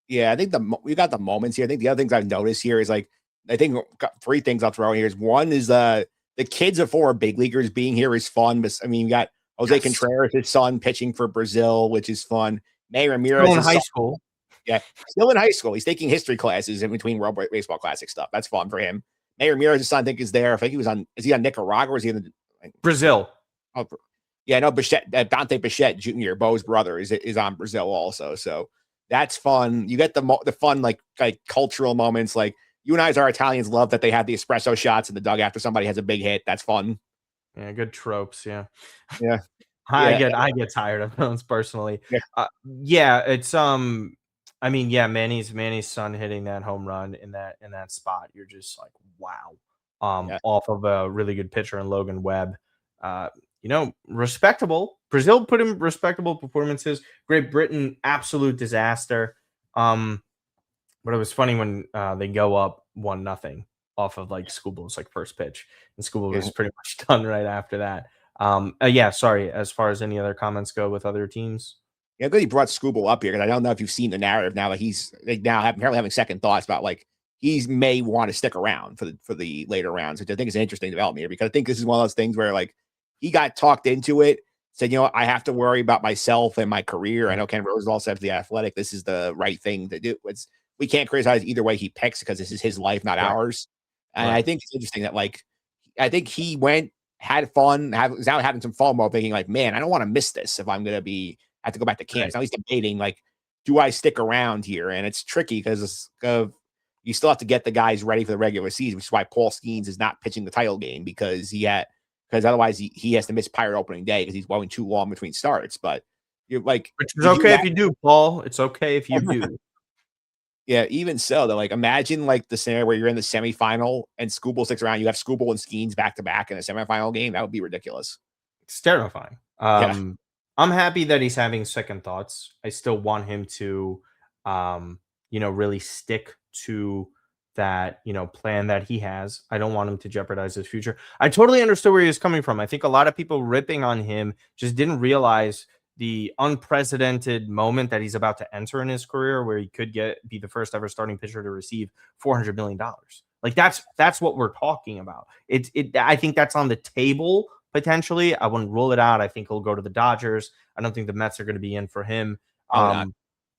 Yeah, I think we got the moments here. I think the other things I've noticed here is like I think got three things I'll throw in here. Is one is the kids of four big leaguers being here is fun. But I mean, you got Jose Yes. Contreras, his son, pitching for Brazil, which is fun. May Still Ramirez in is high school. yeah, still in high school. He's taking history classes in between World Baseball Classic stuff. That's fun for him. May Ramirez, son, I think is there. I think he was on. Is he on Nicaragua or is he in the Brazil. oh, yeah, no, Bichette, Dante Bichette Jr., Bo's brother, is on Brazil also. So that's fun. You get the fun like cultural moments. Like you and I, as our Italians, love that they have the espresso shots in the dugout after somebody has a big hit. That's fun. Yeah, good tropes. Yeah. Yeah, I yeah, get I get tired of those personally. yeah, Yeah, it's I mean, yeah, Manny's son hitting that home run in that spot. You're just like, wow. yeah. Off of a really good pitcher in Logan Webb. Respectable. Brazil put in respectable performances. Great Britain, absolute disaster. But it was funny when they go up 1-0 off of like School's like first pitch, and School Yeah. was pretty much done right after that. Yeah, sorry. As far as any other comments go with other teams, Yeah, good he brought Scooble up here because I don't know if you've seen the narrative now that he's like now apparently having second thoughts about like he may want to stick around for the later rounds, which I think is an interesting development here because I think this is one of those things where like he got talked into it, said, I have to worry about myself and my career. I know Ken Rosenthal said for the Athletic, this is the right thing to do. We can't criticize either way he picks because this is his life, not right, ours. And I right, think it's interesting that like I think he went, had fun, was out having some fun while thinking like, man, I don't want to miss this if I'm gonna be have to go back to camp. right. So now he's debating like, do I stick around here? And it's tricky because of you still have to get the guys ready for the regular season, which is why Paul Skeens is not pitching the title game because otherwise he has to miss Pirate opening day because he's going too long between starts. But you're like, Which is okay if you do, Paul. It's okay if you do. yeah, even so, though, like imagine like the scenario where you're in the semifinal and Scooble sticks around. You have Scooble and Skeens back to back in a semifinal game. That would be ridiculous. It's terrifying. Yeah, I'm happy that he's having second thoughts. I still want him to, really stick to that, plan that he has. I don't want him to jeopardize his future. I totally understood where he was coming from. I think a lot of people ripping on him just didn't realize the unprecedented moment that he's about to enter in his career, where he could be the first ever starting pitcher to receive $400 million. Like that's what we're talking about. I think that's on the table potentially. I wouldn't rule it out. I think he'll go to the Dodgers. I don't think the Mets are going to be in for him. probably not.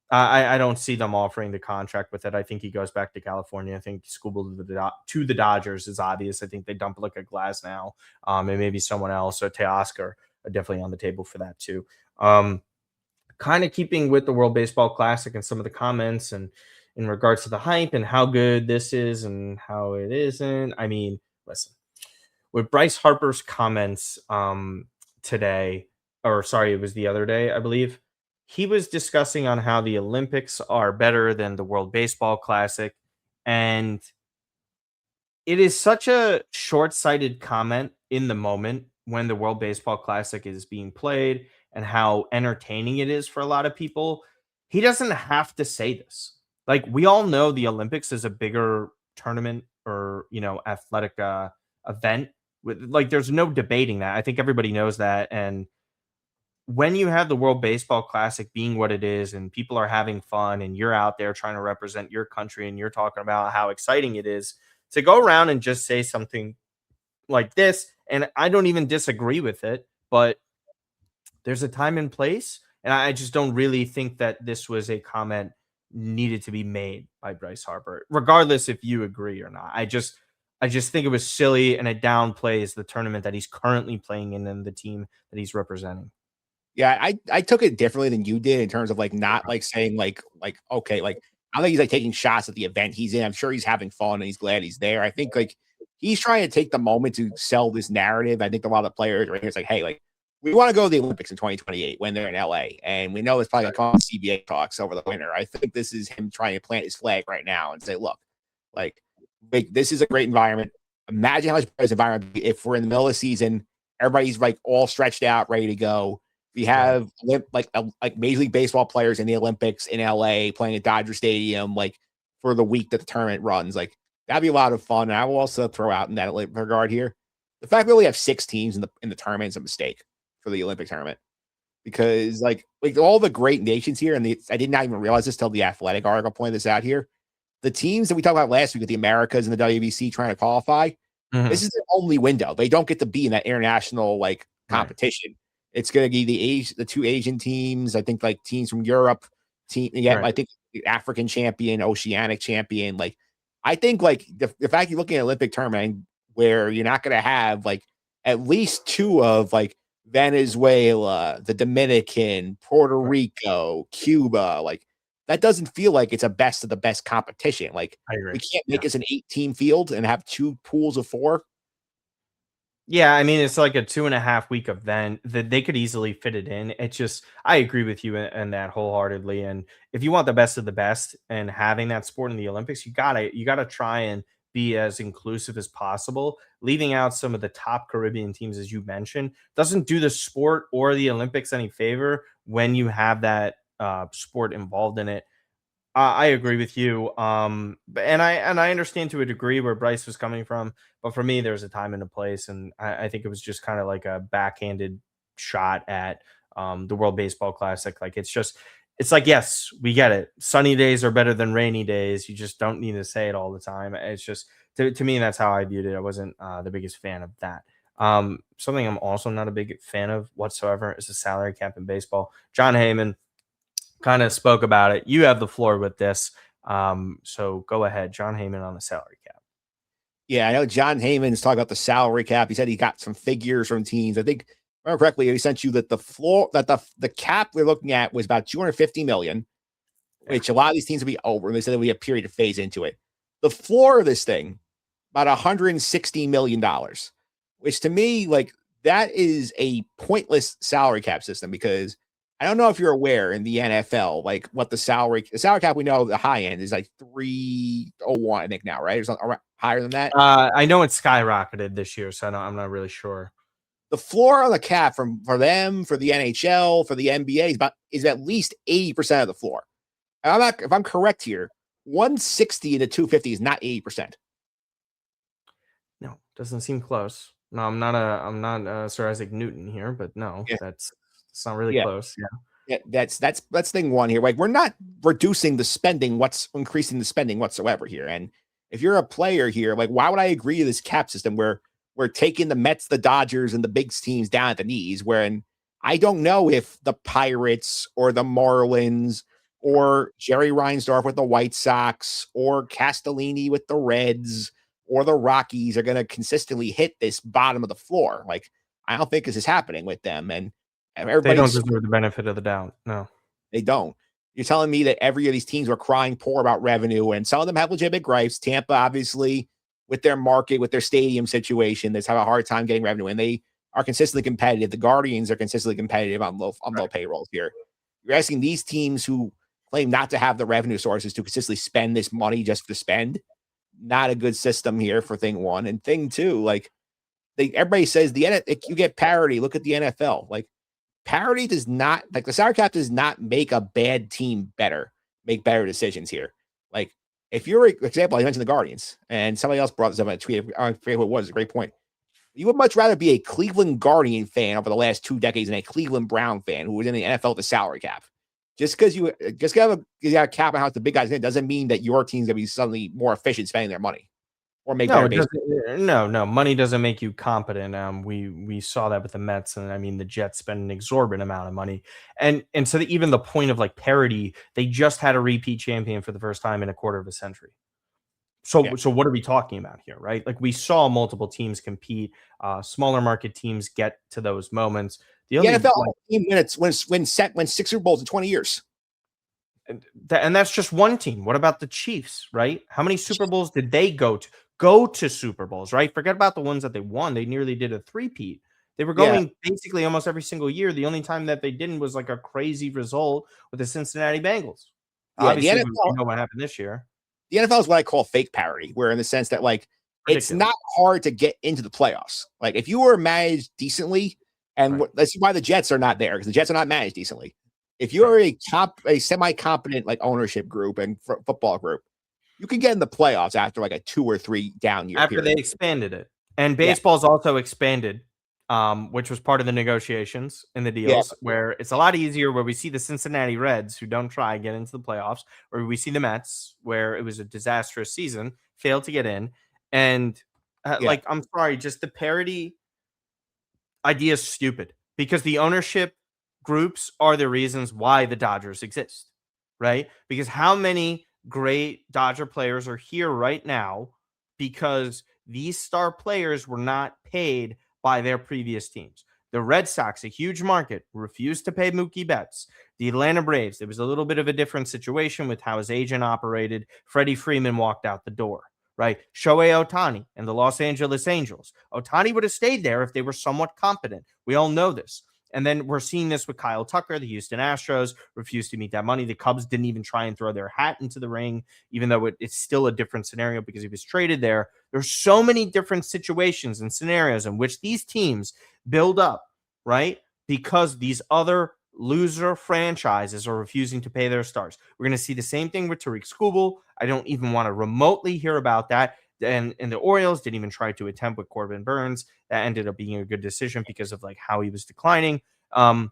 I don't see them offering the contract with it. I think he goes back to California. I think Scooble to the Dodgers is obvious. I think they dump like a Glass now, and maybe someone else or Teoscar are definitely on the table for that too. Kind of keeping with the World Baseball Classic and some of the comments and in regards to the hype and how good this is and how it isn't. I mean, listen, with Bryce Harper's comments today, or sorry, it was the other day, I believe. He was discussing on how the Olympics are better than the World Baseball Classic. And it is such a short-sighted comment in the moment when the World Baseball Classic is being played and how entertaining it is for a lot of people. He doesn't have to say this. Like, we all know the Olympics is a bigger tournament or, athletic event. With like, there's no debating that. I think everybody knows that. And when you have the World Baseball Classic being what it is and people are having fun and you're out there trying to represent your country and you're talking about how exciting it is to go around and just say something like this, and I don't even disagree with it, but there's a time and place, and I just don't really think that this was a comment needed to be made by Bryce Harper, regardless if you agree or not. I just think it was silly and it downplays the tournament that he's currently playing in and the team that he's representing. Yeah, I took it differently than you did in terms of like not like saying like okay, like I don't think he's like taking shots at the event he's in. I'm sure he's having fun and he's glad he's there. I think like he's trying to take the moment to sell this narrative. I think a lot of the players are here. It's like, hey, like we want to go to the Olympics in 2028 when they're in LA, and we know it's probably gonna come on CBA talks over the winter. I think this is him trying to plant his flag right now and say, look, like this is a great environment. Imagine how much better this environment would be if we're in the middle of the season, everybody's like all stretched out, ready to go. We Right. have like Major League Baseball players in the Olympics in LA playing at Dodger Stadium, like for the week that the tournament runs. Like that'd be a lot of fun. And I will also throw out in that regard here the fact we only have 6 teams in the tournament is a mistake for the Olympic tournament because like all the great nations here, and I did not even realize this till the Athletic article pointed this out here. The teams that we talked about last week with the Americas and the WBC trying to qualify, Mhm. this is the only window. They don't get to be in that international like Right. competition. It's going to be the 2 Asian teams. I think like teams from Europe, yeah, Right. I think the African champion, Oceanic champion. Like, I think like the fact you're looking at Olympic tournament where you're not going to have like at least 2 of like Venezuela, the Dominican, Puerto Right. Rico, Cuba, like that doesn't feel like it's a best of the best competition. Like I agree. we can't Yeah. make us an 8-team field and have 2 pools of 4. Yeah, I mean, it's like a 2.5 week event that they could easily fit it in. It's just, I agree with you in that wholeheartedly. And if you want the best of the best and having that sport in the Olympics, you gotta try and be as inclusive as possible. Leaving out some of the top Caribbean teams, as you mentioned, doesn't do the sport or the Olympics any favor when you have that sport involved in it. I agree with you. And I understand to a degree where Bryce was coming from, but for me, there's a time and a place, and I think it was just kind of like a backhanded shot at the World Baseball Classic. Like it's like yes, we get it. Sunny days are better than rainy days. You just don't need to say it all the time. It's just to me, that's how I viewed it. I wasn't the biggest fan of that. Something I'm also not a big fan of whatsoever is the salary cap in baseball. John Heyman kind of spoke about it. You have the floor with this. So go ahead, John Heyman on the salary cap. Yeah, I know John Heyman is talking about the salary cap. He said he got some figures from teams. I think, if I remember correctly, he sent you that the cap we're looking at was about 250 million, Yeah. which a lot of these teams will be over. And they said that we have a period to phase into it. The floor of this thing, about $160 million, which to me, like that is a pointless salary cap system because I don't know if you're aware in the NFL, like what the salary cap we know the high end is like 301, I think now, right? Or something higher than that. I know it's skyrocketed this year, so I'm not really sure. The floor on the cap for them, for the NHL, for the NBA is at least 80% of the floor. And I'm not if I'm correct here, 160 to 250 is not 80%. No, doesn't seem close. No, I'm not Sir Isaac Newton here, but no, Yeah. it's not really Yeah. close. Yeah. Yeah, that's thing one here. Like we're not reducing the spending, what's increasing the spending whatsoever here. And if you're a player here, like why would I agree to this cap system where we're taking the Mets, the Dodgers, and the big teams down at the knees? When I don't know if the Pirates or the Marlins or Jerry Reinsdorf with the White Sox or Castellini with the Reds or the Rockies are going to consistently hit this bottom of the floor. Like I don't think this is happening with them. And They don't everybody's deserve the benefit of the doubt. No. they don't. You're telling me that every year these teams were crying poor about revenue, and some of them have legitimate gripes. Tampa, obviously, with their market, with their stadium situation, that's have a hard time getting revenue, and they are consistently competitive. The Guardians are consistently competitive on low payrolls here. You're asking these teams who claim not to have the revenue sources to consistently spend this money just to spend. Not a good system here for thing one. And thing two, like everybody says you get parity. Look at the NFL. Like parity does not, like the salary cap does not make a bad team make better decisions here. Like if you're, for example, I mentioned the Guardians and somebody else brought this up in a tweet. I forget what it was. A great point. You would much rather be a Cleveland Guardian fan over the last 2 decades than a Cleveland Brown fan who was in the NFL with the salary cap. Just because you have a cap on how the big guys in, doesn't mean that your team's gonna be suddenly more efficient spending their money or make better base. No, money doesn't make you competent. We saw that with the Mets, and I mean the Jets spend an exorbitant amount of money, and so even the point of like parity, they just had a repeat champion for the first time in a quarter of a century. So what are we talking about here, right? Like we saw multiple teams compete, smaller market teams get to those moments. The NFL team win 6 Super Bowls in 20 years. And that's just one team. What about the Chiefs, right? How many Super Bowls did they go to Super Bowls, right? Forget about the ones that they won. They nearly did a three-peat. They were going basically almost every single year. The only time that they didn't was like a crazy result with the Cincinnati Bengals. Yeah, obviously, we know what happened this year. The NFL is what I call fake parity, where in the sense that like it's not hard to get into the playoffs. Like if you were managed decently, and that's why the Jets are not there, because the Jets are not managed decently. If you're a semi-competent like ownership group and football group, you can get in the playoffs after like a 2 or 3 down year. After they expanded it, and baseball's also expanded, which was part of the negotiations in the deals, where it's a lot easier. Where we see the Cincinnati Reds, who don't try get into the playoffs, or we see the Mets, where it was a disastrous season, failed to get in, and like I'm sorry, just the parity idea is stupid because the ownership groups are the reasons why the Dodgers exist, right? Because how many great Dodger players are here right now because these star players were not paid by their previous teams. The Red Sox, a huge market, refused to pay Mookie Betts. The Atlanta Braves, there was a little bit of a different situation with how his agent operated. Freddie Freeman walked out the door, right? Shohei Ohtani and the Los Angeles Angels. Ohtani would have stayed there if they were somewhat competent. We all know this. And then we're seeing this with Kyle Tucker. The Houston Astros refused to meet that money. The Cubs didn't even try and throw their hat into the ring, even though it's still a different scenario because he was traded there. There's so many different situations and scenarios in which these teams build up, right? Because these other loser franchises are refusing to pay their stars. We're going to see the same thing with Tariq Skubal. I don't even want to remotely hear about that. And the Orioles didn't even try to attempt with Corbin Burns. That ended up being a good decision because of like how he was declining. And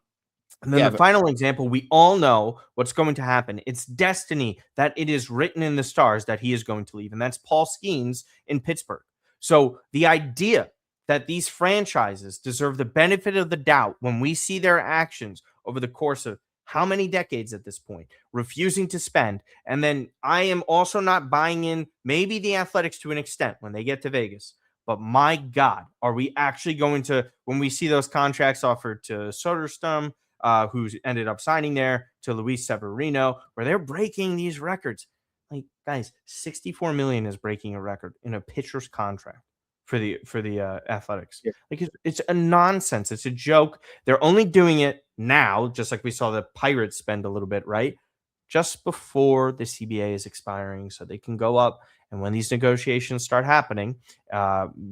then the final example, we all know what's going to happen. It's destiny that it is written in the stars that he is going to leave. And that's Paul Skeens in Pittsburgh. So the idea that these franchises deserve the benefit of the doubt when we see their actions over the course of how many decades at this point, refusing to spend. And then I am also not buying in maybe the Athletics to an extent when they get to Vegas. But my God, are we actually going to, when we see those contracts offered to Soderstrom, who ended up signing there, to Luis Severino, where they're breaking these records. Like, guys, $64 million is breaking a record in a pitcher's contract for the Athletics. Like it's a nonsense. It's a joke. They're only doing it now, just like we saw the Pirates spend a little bit, right? Just before the CBA is expiring, so they can go up. And when these negotiations start happening,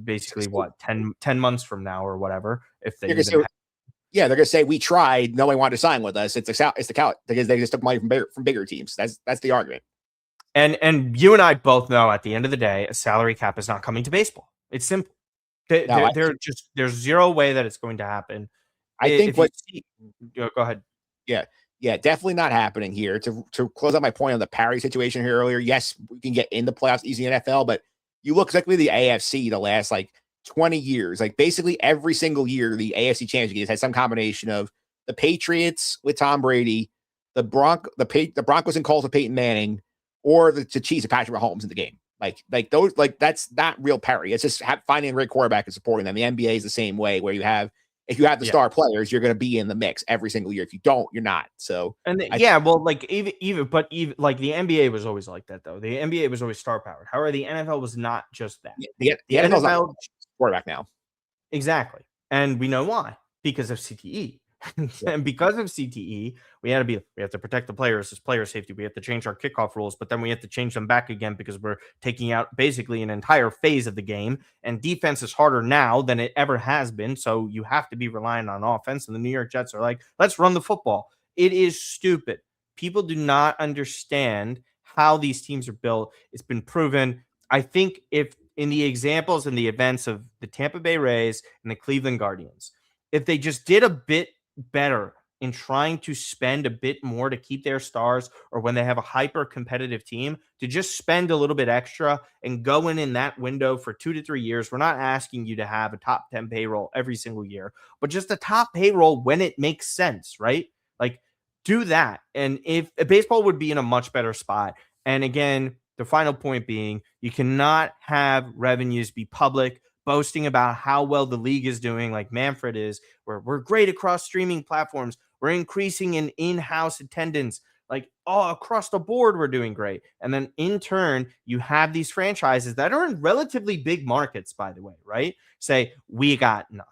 basically 10 months from now or whatever, if they they're going to say we tried, nobody wanted to sign with us. It's the count because they just took money from bigger teams. That's the argument. And you and I both know at the end of the day, a salary cap is not coming to baseball. It's simple. There's zero way that it's going to happen. I think go ahead. Yeah, definitely not happening here. To close out my point on the parity situation here earlier, yes, we can get in the playoffs easy in NFL, but you look exactly the AFC the last like 20 years, like basically every single year, the AFC championship has had some combination of the Patriots with Tom Brady, the Broncos and Colts with Peyton Manning, or the Chiefs with Patrick Mahomes in the game. Like those, like that's not real parity. It's just finding a great quarterback and supporting them. The NBA is the same way, where you have if you have the Yeah. star players, you're going to be in the mix every single year. If you don't, you're not. So And I yeah, well, like even like the NBA was always like that though. The NBA was always star powered. However, the NFL was not just that. the The NFL's not NFL quarterback now. exactly. And we know why. Because of CTE. Yeah. And because of CTE, we have to protect the players as player safety. We have to change our kickoff rules, but then we have to change them back again because we're taking out basically an entire phase of the game. And defense is harder now than it ever has been. So you have to be relying on offense. And the New York Jets are like, let's run the football. It is stupid. People do not understand how these teams are built. It's been proven. I think if in the examples and the events of the Tampa Bay Rays and the Cleveland Guardians, if they just did a bit better in trying to spend a bit more to keep their stars, or when they have a hyper competitive team, to just spend a little bit extra and go in that window for 2 to 3 years. We're not asking you to have a top 10 payroll every single year, but just a top payroll when it makes sense, right? Like, do that. And if baseball would be in a much better spot. And again, the final point being, you cannot have revenues be public, boasting about how well the league is doing, like Manfred is, where we're great across streaming platforms. We're increasing in-house attendance. Like all across the board, we're doing great. And then in turn, you have these franchises that are in relatively big markets, by the way, right? Say, we got nothing.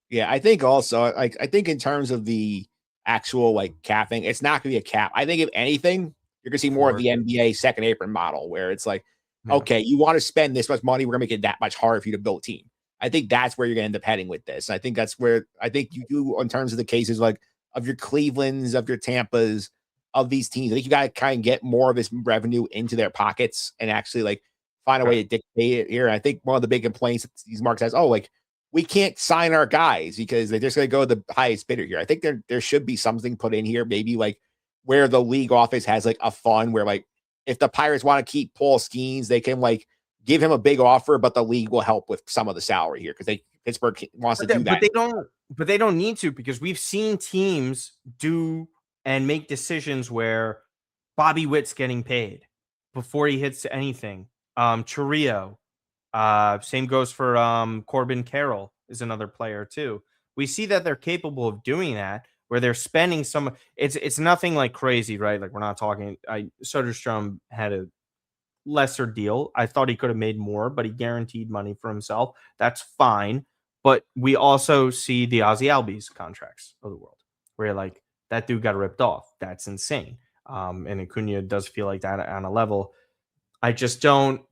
Yeah, I think also, like, I think in terms of the actual like capping, it's not going to be a cap. I think if anything, you're going to see more of the NBA second apron model where it's like, okay, you want to spend this much money, we're going to make it that much harder for you to build a team. I think that's where you're going to end up heading with this. I think that's where I think you do in terms of the cases like of your Clevelands, of your Tampas, of these teams. I think you got to kind of get more of this revenue into their pockets and actually like find a way to dictate it here. And I think one of the big complaints that these markets has, oh, like we can't sign our guys because they're just going to go the highest bidder here. I think there should be something put in here, maybe like where the league office has like a fund where like if the Pirates want to keep Paul Skeens, they can like give him a big offer, but the league will help with some of the salary here because Pittsburgh wants to do that. But they don't need to, because we've seen teams do and make decisions where Bobby Witt's getting paid before he hits anything. Churrillo, same goes for Corbin Carroll is another player too. We see that they're capable of doing that, where they're spending some. It's nothing like crazy, right? Like we're not talking. Soderstrom had a lesser deal. I thought he could have made more, but he guaranteed money for himself. That's fine. But we also see the Ozzy Albies contracts of the world, where you're like, that dude got ripped off. That's insane. And Acuna does feel like that on a level. I just don't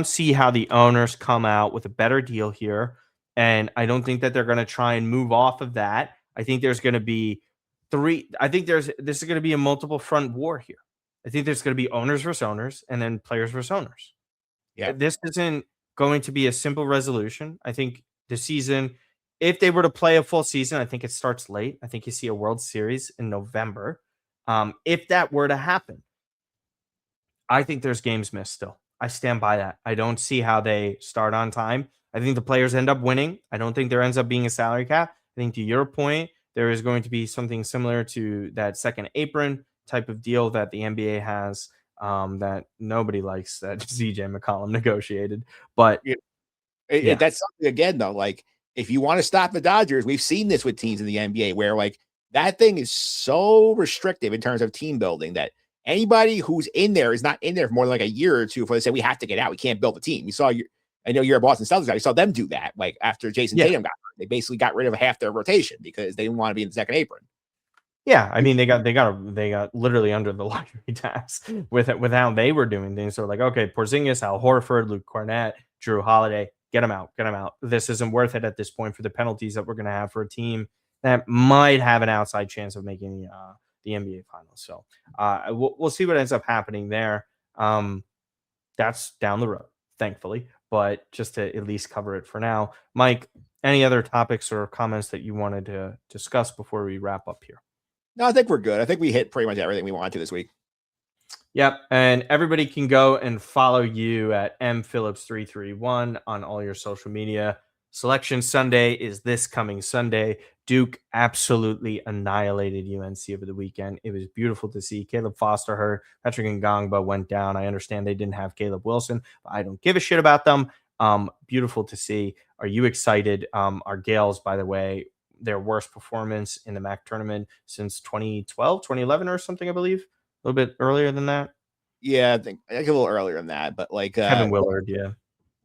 see how the owners come out with a better deal here. And I don't think that they're going to try and move off of that. I think there's going to be this is going to be a multiple front war here. I think there's going to be owners versus owners and then players versus owners. Yeah. This isn't going to be a simple resolution. I think the season, if they were to play a full season, I think it starts late. I think you see a World Series in November. If that were to happen, I think there's games missed still. I stand by that. I don't see how they start on time. I think the players end up winning. I don't think there ends up being a salary cap. I think to your point, there is going to be something similar to that second apron type of deal that the NBA has, that nobody likes, that CJ McCollum negotiated. But that's something again, though. Like if you want to stop the Dodgers, we've seen this with teams in the NBA where like that thing is so restrictive in terms of team building that anybody who's in there is not in there for more than like a year or two before they say we have to get out. We can't build a team. I know you're a Boston Celtics guy. You saw them do that. Like after Jason Tatum got hurt, they basically got rid of half their rotation because they didn't want to be in the second apron. Yeah, I mean they got literally under the luxury tax with how they were doing things. So like, okay, Porzingis, Al Horford, Luke Cornett, Drew Holiday, get them out. This isn't worth it at this point for the penalties that we're going to have for a team that might have an outside chance of making the NBA Finals. So we'll see what ends up happening there. That's down the road, thankfully, but just to at least cover it for now. Mike, any other topics or comments that you wanted to discuss before we wrap up here? No, I think we're good. I think we hit pretty much everything we wanted to this week. Yep. And everybody can go and follow you at mphillips331 on all your social media. Selection Sunday is this coming Sunday. Duke absolutely annihilated UNC over the weekend. It was beautiful to see. Caleb Foster hurt. Patrick Ngongba went down. I understand they didn't have Caleb Wilson, but I don't give a shit about them. Beautiful to see. Are you excited? Our Gales, by the way, their worst performance in the MAC tournament since 2012, 2011 or something, I believe. A little bit earlier than that. Yeah, I think a little earlier than that, but like Kevin Willard, yeah.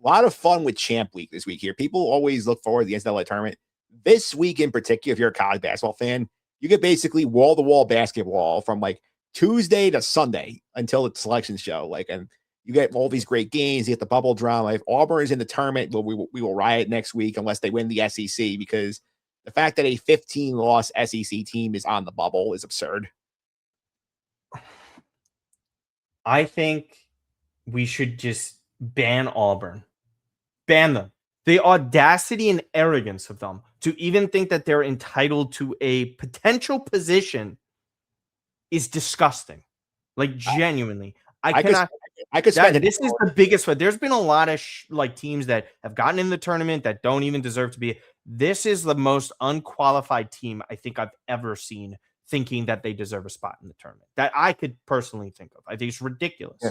a lot of fun with Champ Week this week here. People always look forward to the NCAA tournament. This week in particular, if you're a college basketball fan, you get basically wall to wall basketball from like Tuesday to Sunday until the selection show. Like, and you get all these great games. You get the bubble drama. If Auburn is in the tournament, we will riot next week unless they win the SEC, because the fact that a 15 loss SEC team is on the bubble is absurd. I think we should just ban Auburn. Ban them. The audacity and arrogance of them to even think that they're entitled to a potential position is disgusting. Like, genuinely. I cannot. I could spend this is the biggest one. There's been a lot of like teams that have gotten in the tournament that don't even deserve to be. This is the most unqualified team I think I've ever seen thinking that they deserve a spot in the tournament that I could personally think of. I think it's ridiculous. Yeah.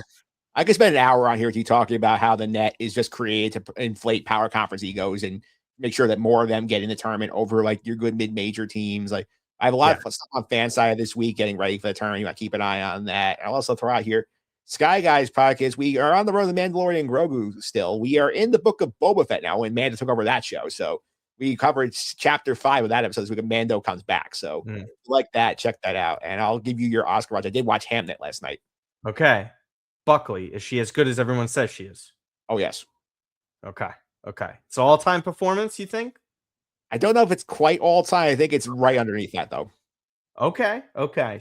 I could spend an hour on here with you talking about how the net is just created to inflate power conference egos and make sure that more of them get in the tournament over like your good mid-major teams. Like, I have a lot of stuff on fan side this week getting ready for the tournament. You want to keep an eye on that. I'll also throw out here Sky Guys podcast. We are on the road to the Mandalorian Grogu still. We are in the book of Boba Fett now, and Mando took over that show. So we covered chapter 5 of that episode this week. Mando comes back. So if you like that, check that out. And I'll give you your Oscar watch. I did watch Hamnet last night. Okay. Buckley, is she as good as everyone says she is? Oh, yes. Okay. It's all-time performance, you think? I don't know if it's quite all-time. I think it's right underneath that, though. Okay.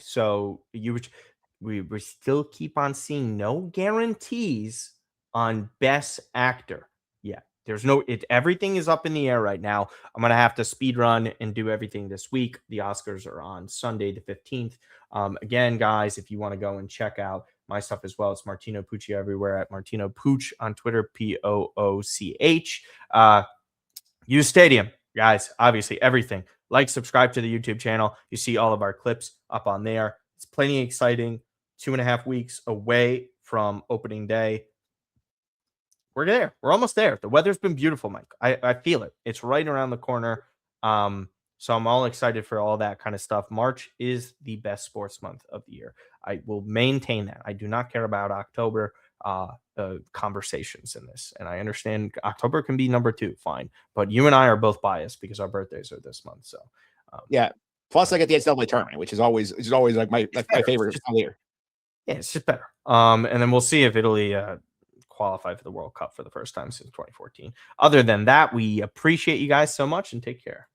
So we still keep on seeing no guarantees on Best Actor. Yeah, there's no. Everything is up in the air right now. I'm gonna have to speed run and do everything this week. The Oscars are on Sunday the 15th. Again, guys, if you want to go and check out my stuff as well, it's Martino Pucci everywhere at Martino Pooch on Twitter, POOCH. Use Stadium, guys. Obviously, everything. Like, subscribe to the YouTube channel. You see all of our clips up on there. It's plenty exciting. 2.5 weeks away from opening day. We're there. We're almost there. The weather's been beautiful, Mike. I feel it. It's right around the corner. So I'm all excited for all that kind of stuff. March is the best sports month of the year. I will maintain that. I do not care about October conversations in this. And I understand October can be number 2. Fine. But you and I are both biased because our birthdays are this month. So yeah. Plus I get the NCAA tournament, which is always like my favorite of the year. Yeah, it's just better. And then we'll see if Italy qualify for the World Cup for the first time since 2014. Other than that, we appreciate you guys so much and take care.